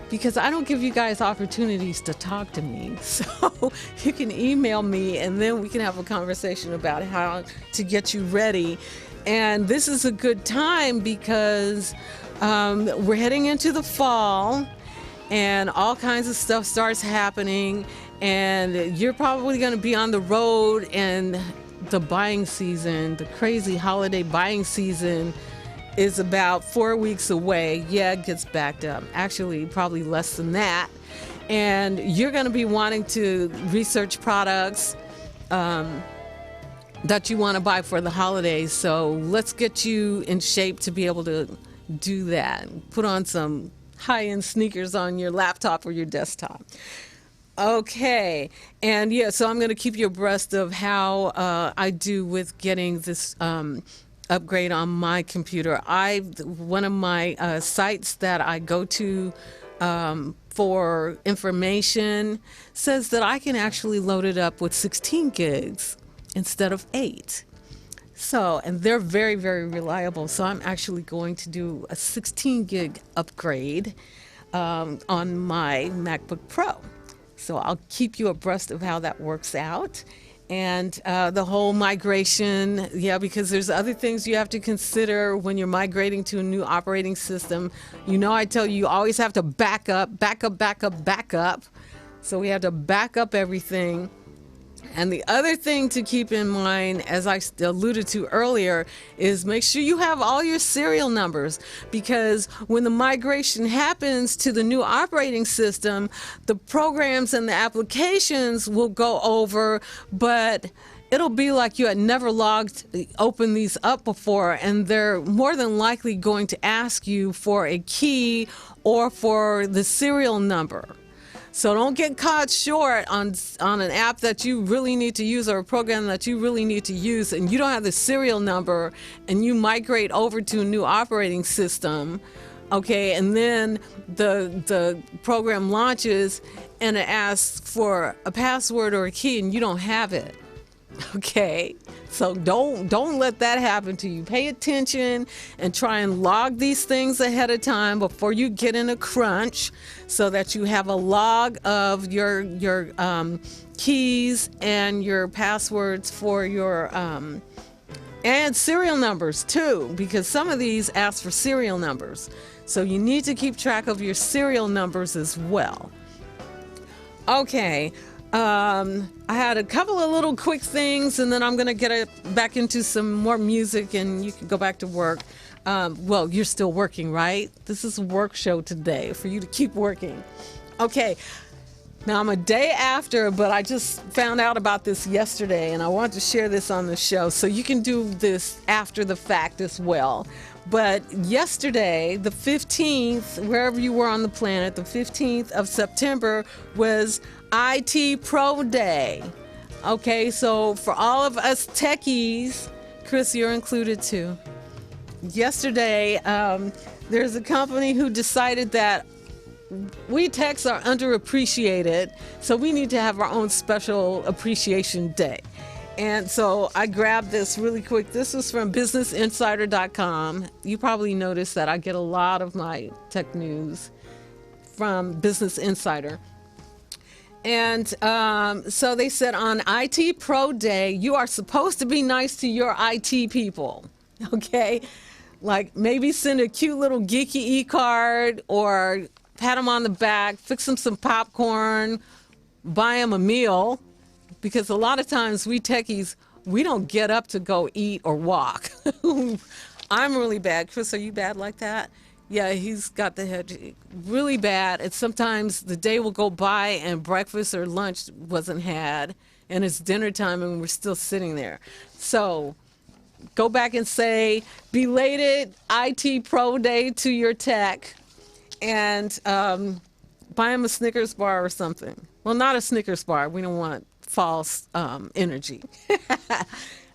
S1: because I don't give you guys opportunities to talk to me. So you can email me and then we can have a conversation about how to get you ready. And this is a good time because we're heading into the fall and all kinds of stuff starts happening, and you're probably going to be on the road, and the buying season, the crazy holiday buying season, is about 4 weeks away. Yeah, it gets backed up. Actually, probably less than that. And you're going to be wanting to research products that you want to buy for the holidays. So let's get you in shape to be able to do that. Put on some high-end sneakers on your laptop or your desktop. Okay, and yeah, so I'm going to keep you abreast of how I do with getting this upgrade on my computer. One of my sites that I go to for information says that I can actually load it up with 16 gigs instead of 8. So, and they're very, very reliable. So I'm actually going to do a 16 gig upgrade on my MacBook Pro. So I'll keep you abreast of how that works out. And the whole migration, yeah, because there's other things you have to consider when you're migrating to a new operating system. You know, I tell you, you always have to back up. So we have to back up everything. And the other thing to keep in mind, as I alluded to earlier, is make sure you have all your serial numbers, because when the migration happens to the new operating system, the programs and the applications will go over, but it'll be like you had never opened these up before, and they're more than likely going to ask you for a key or for the serial number. So don't get caught short on an app that you really need to use or a program that you really need to use, and you don't have the serial number, and you migrate over to a new operating system, okay, and then the program launches and it asks for a password or a key and you don't have it. Okay, so don't let that happen to you. Pay attention and try and log these things ahead of time before you get in a crunch, so that you have a log of your keys and your passwords for your and serial numbers too, because some of these ask for serial numbers. So you need to keep track of your serial numbers as well. Okay. I had a couple of little quick things, and then I'm going to get back into some more music, and you can go back to work. Well, you're still working, right? This is a work show today for you to keep working. Okay. Now, I'm a day after, but I just found out about this yesterday, and I want to share this on the show, so you can do this after the fact as well. But yesterday, the 15th, wherever you were on the planet, the 15th of September was IT Pro Day. Okay, so for all of us techies, Chris, you're included too. Yesterday, there's a company who decided that we techs are underappreciated, so we need to have our own special appreciation day. And so I grabbed this really quick. This was from businessinsider.com. You probably noticed that I get a lot of my tech news from Business Insider. And so they said on IT Pro Day, you are supposed to be nice to your IT people, okay? Like maybe send a cute little geeky e-card, or pat them on the back, fix them some popcorn, buy them a meal. Because a lot of times we techies, we don't get up to go eat or walk. I'm really bad. Chris, are you bad like that? Yeah, he's got the head really bad. And sometimes the day will go by and breakfast or lunch wasn't had, and it's dinner time and we're still sitting there. So go back and say belated IT Pro Day to your tech, and buy him a Snickers bar or something. Well, not a Snickers bar. We don't want false energy.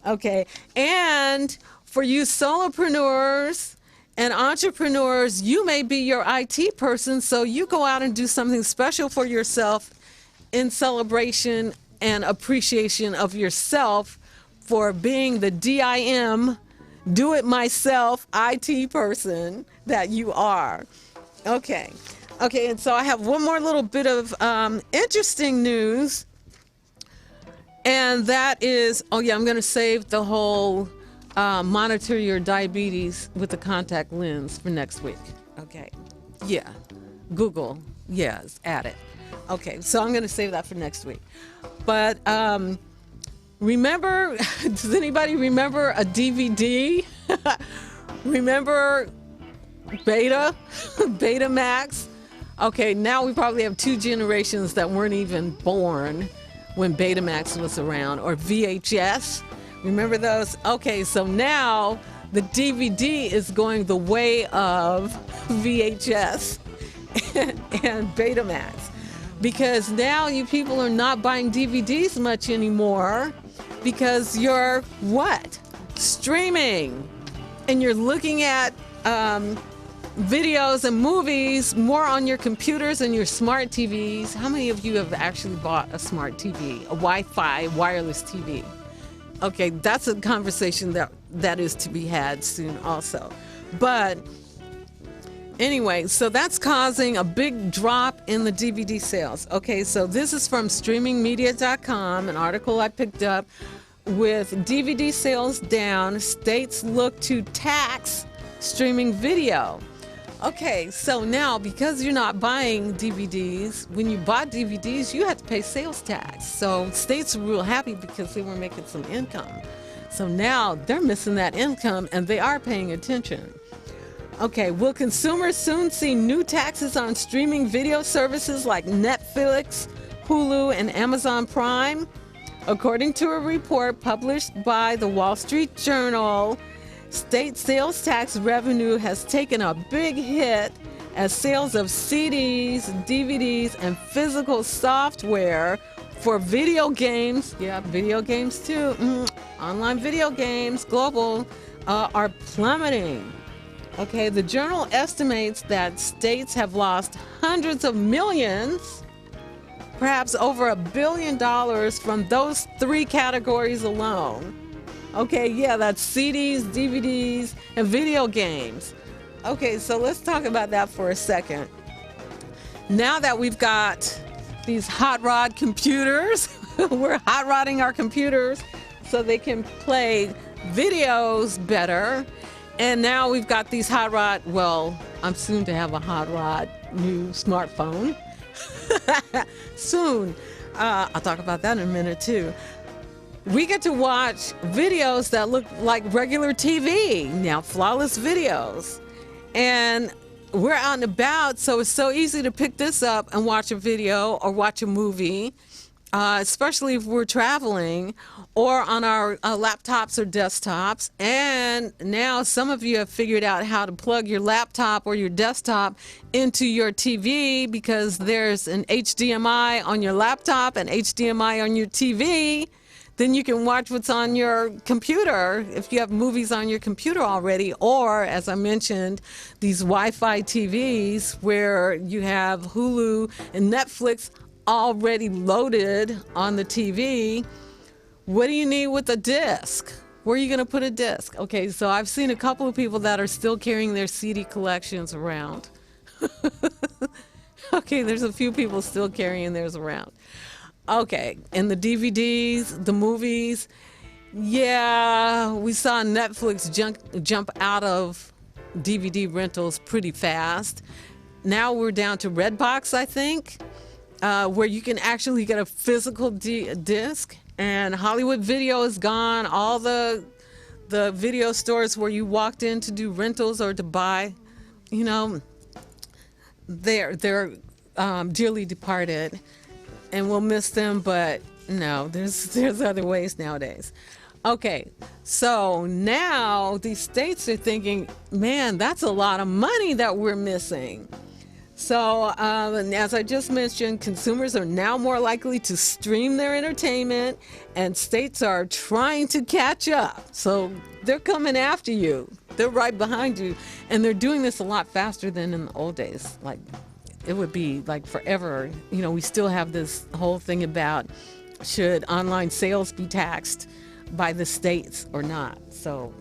S1: Okay, and for you solopreneurs and entrepreneurs, you may be your IT person, so you go out and do something special for yourself in celebration and appreciation of yourself for being the DIM, do it myself IT person that you are. Okay, and so I have one more little bit of interesting news. And that is, oh yeah, I'm going to save the whole monitor your diabetes with the contact lens for next week. Okay. Yeah. Google. Yes, add it. Okay. So I'm going to save that for next week. But remember, does anybody remember a DVD? Remember Beta? Betamax? Okay. Now we probably have 2 generations that weren't even born when Betamax was around, or VHS. Remember those? Okay, so now the DVD is going the way of VHS and Betamax, because now you people are not buying DVDs much anymore because you're what? Streaming. And you're looking at videos and movies more on your computers and your smart TVs. How many of you have actually bought a smart TV, a Wi-Fi wireless TV? Okay, that's a conversation that is to be had soon also. But anyway, so that's causing a big drop in the DVD sales. Okay, so this is from streamingmedia.com, an article I picked up. With DVD sales down, states look to tax streaming video. Okay, so now because you're not buying DVDs, when you bought DVDs, you had to pay sales tax. So states were real happy because they were making some income. So now they're missing that income and they are paying attention. Okay, will consumers soon see new taxes on streaming video services like Netflix, Hulu, and Amazon Prime? According to a report published by the Wall Street Journal, state sales tax revenue has taken a big hit as sales of CDs, DVDs, and physical software for video games, video games too, online video games, global, are plummeting. Okay, the journal estimates that states have lost hundreds of millions, perhaps over $1 billion from those three categories alone. Okay, yeah, that's CDs, DVDs, and video games. Okay, so let's talk about that for a second. Now that we've got these hot rod computers, we're hot rodding our computers so they can play videos better. And now we've got these hot rod, well, I'm soon to have a hot rod new smartphone. Soon. I'll talk about that in a minute too. We get to watch videos that look like regular TV, now flawless videos. And we're out and about, so it's so easy to pick this up and watch a video or watch a movie, especially if we're traveling or on our laptops or desktops. And now some of you have figured out how to plug your laptop or your desktop into your TV, because there's an HDMI on your laptop and HDMI on your TV. Then you can watch what's on your computer if you have movies on your computer already, or, as I mentioned, these Wi-Fi TVs where you have Hulu and Netflix already loaded on the TV. What do you need with a disc? Where are you going to put a disc? Okay, so I've seen a couple of people that are still carrying their CD collections around. Okay, there's a few people still carrying theirs around. Okay, and the DVDs, the movies, yeah, we saw Netflix jump out of DVD rentals pretty fast. Now we're down to Redbox, I think, where you can actually get a physical disc. And Hollywood Video is gone. All the video stores where you walked in to do rentals or to buy, you know, they're dearly departed. And we'll miss them, but no, there's other ways nowadays. Okay, so now these states are thinking, man, that's a lot of money that we're missing. So as I just mentioned, consumers are now more likely to stream their entertainment, and states are trying to catch up. So they're coming after you. They're right behind you, and they're doing this a lot faster than in the old days. Like, it would be like forever. You know, we still have this whole thing about should online sales be taxed by the states or not. So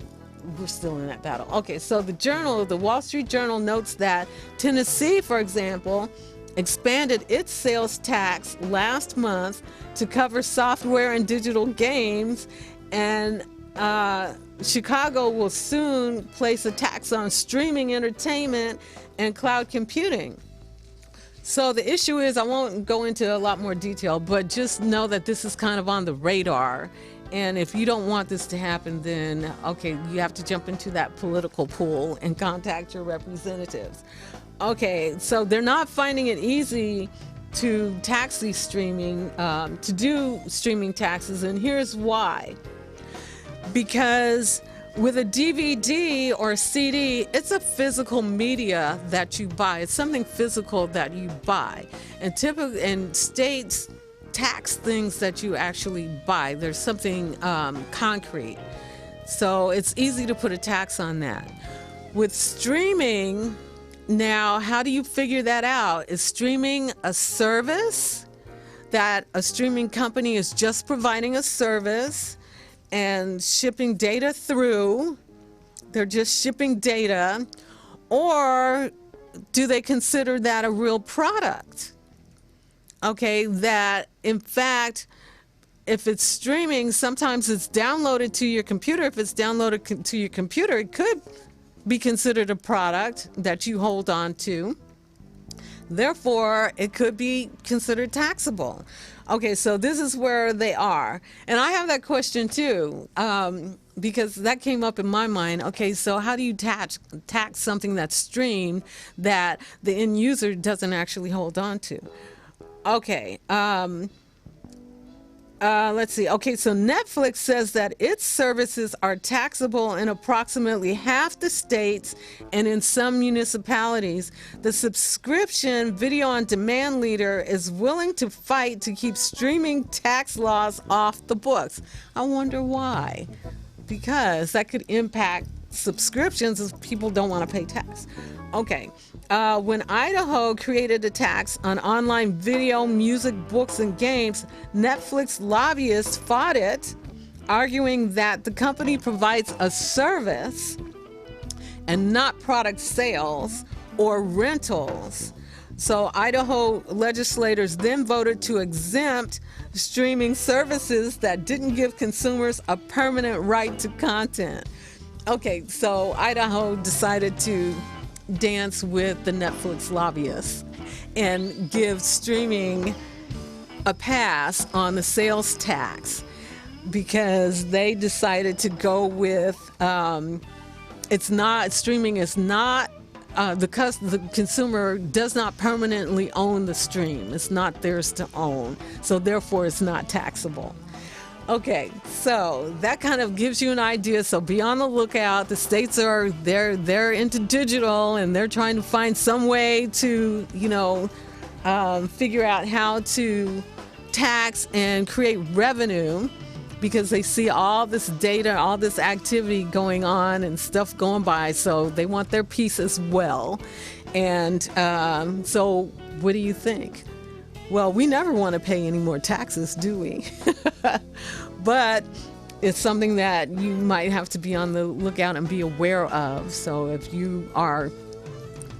S1: we're still in that battle. Okay, so the Wall Street Journal notes that Tennessee, for example, expanded its sales tax last month to cover software and digital games, and Chicago will soon place a tax on streaming entertainment and cloud computing. So the issue is, I won't go into a lot more detail, but just know that this is kind of on the radar. And if you don't want this to happen, then, okay, you have to jump into that political pool and contact your representatives. Okay, so they're not finding it easy to tax these streaming, to do streaming taxes, and here's why. Because With a DVD or CD, it's a physical media that you buy. It's something physical that you buy. And states tax things that you actually buy. There's something concrete. So it's easy to put a tax on that. With streaming, now, how do you figure that out? Is streaming a service that a streaming company is just providing a service and shipping data through? They're just shipping data. Or do they consider that a real product? Okay, that in fact, if it's streaming, sometimes it's downloaded to your computer. If it's downloaded to your computer, it could be considered a product that you hold on to. Therefore, it could be considered taxable. Okay, so this is where they are. And I have that question too, because that came up in my mind. Okay, so how do you tax something that's streamed that the end user doesn't actually hold on to? Okay, let's see. Okay, so Netflix says that its services are taxable in approximately half the states and in some municipalities. The subscription video on demand leader is willing to fight to keep streaming tax laws off the books. I wonder why. Because that could impact subscriptions if people don't want to pay tax. Okay, when Idaho created a tax on online video, music, books, and games, Netflix lobbyists fought it, arguing that the company provides a service and not product sales or rentals. So Idaho legislators then voted to exempt streaming services that didn't give consumers a permanent right to content. Okay, so Idaho decided to dance with the Netflix lobbyists and give streaming a pass on the sales tax because they decided to go with streaming is not the consumer does not permanently own the stream. It's not theirs to own, so therefore it's not taxable. Okay, so that kind of gives you an idea. So be on the lookout. The states they're into digital and they're trying to find some way to, figure out how to tax and create revenue because they see all this data, all this activity going on and stuff going by. So they want their piece as well. And so what do you think? Well, we never want to pay any more taxes, do we? But it's something that you might have to be on the lookout and be aware of. So if you are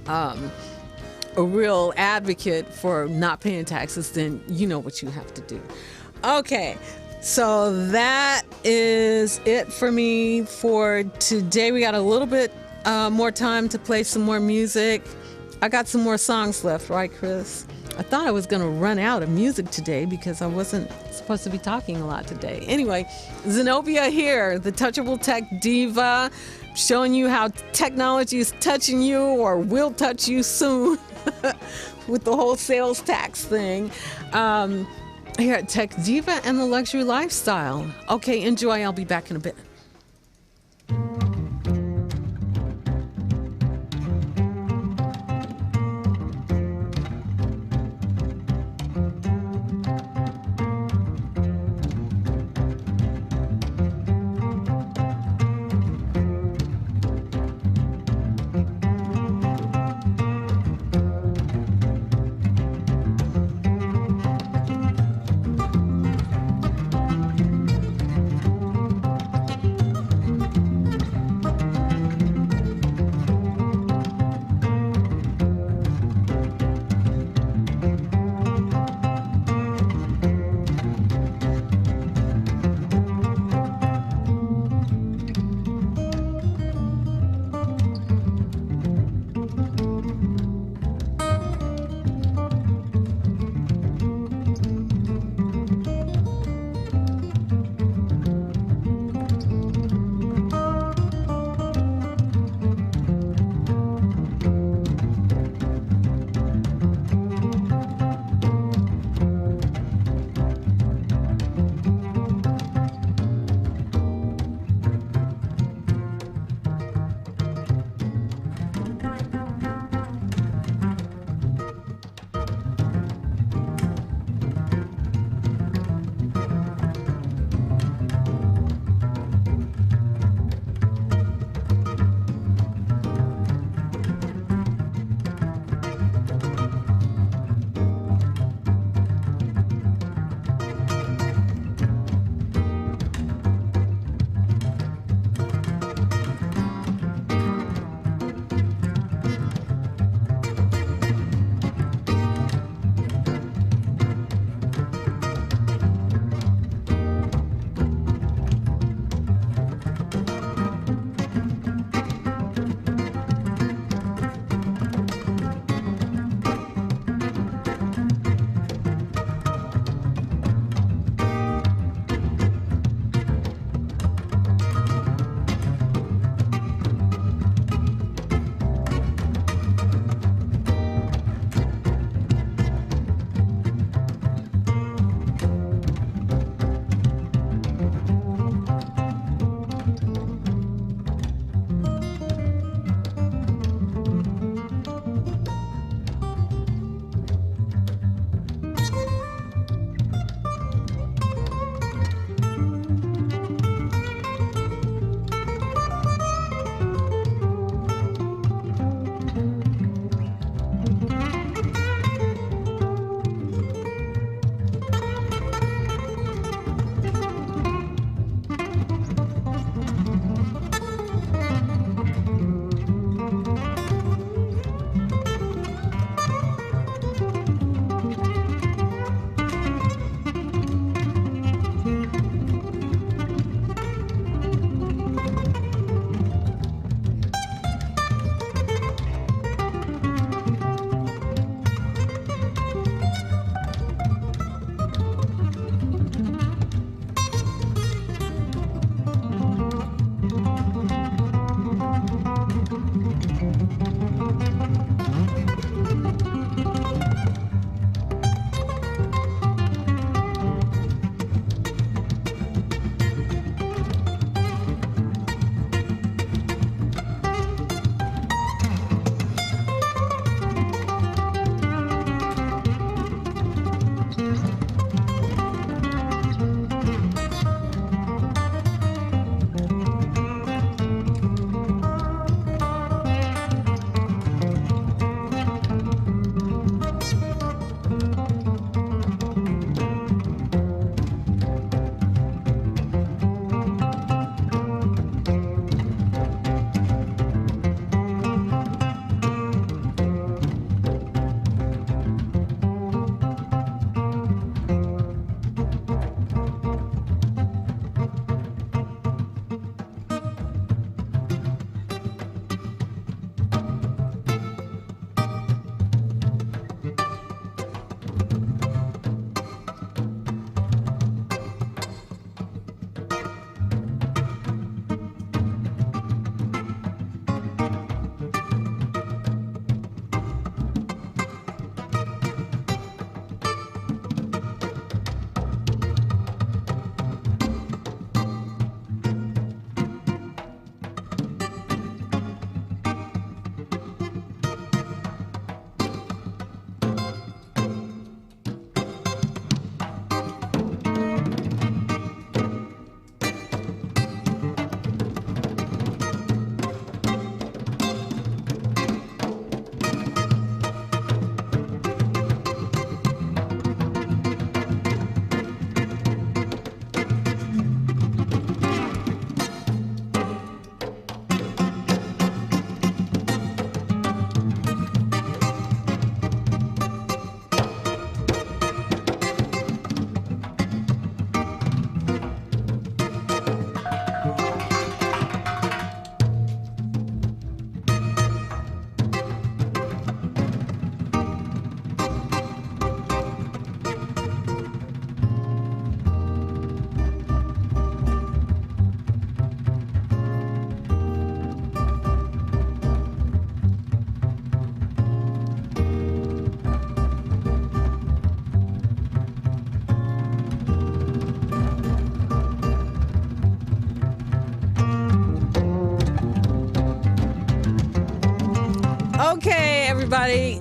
S1: a real advocate for not paying taxes, then you know what you have to do. Okay, so that is it for me for today. We got a little bit more time to play some more music. I got some more songs left, right, Chris? I thought I was going to run out of music today because I wasn't supposed to be talking a lot today. Anyway, Zenobia here, the Touchable Tech Diva, showing you how technology is touching you or will touch you soon with the whole sales tax thing. Here at Tech Diva and the Luxury Lifestyle. Okay, enjoy. I'll be back in a bit.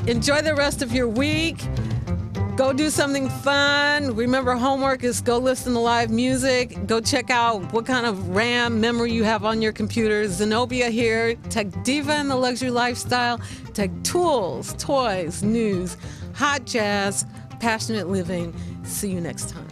S1: Enjoy the rest of your week. Go do something fun. Remember, homework is go listen to live music. Go check out what kind of RAM memory you have on your computer. Zenobia here, Tech Diva and the Luxury Lifestyle. Tech tools, toys, news, hot jazz, passionate living. See you next time.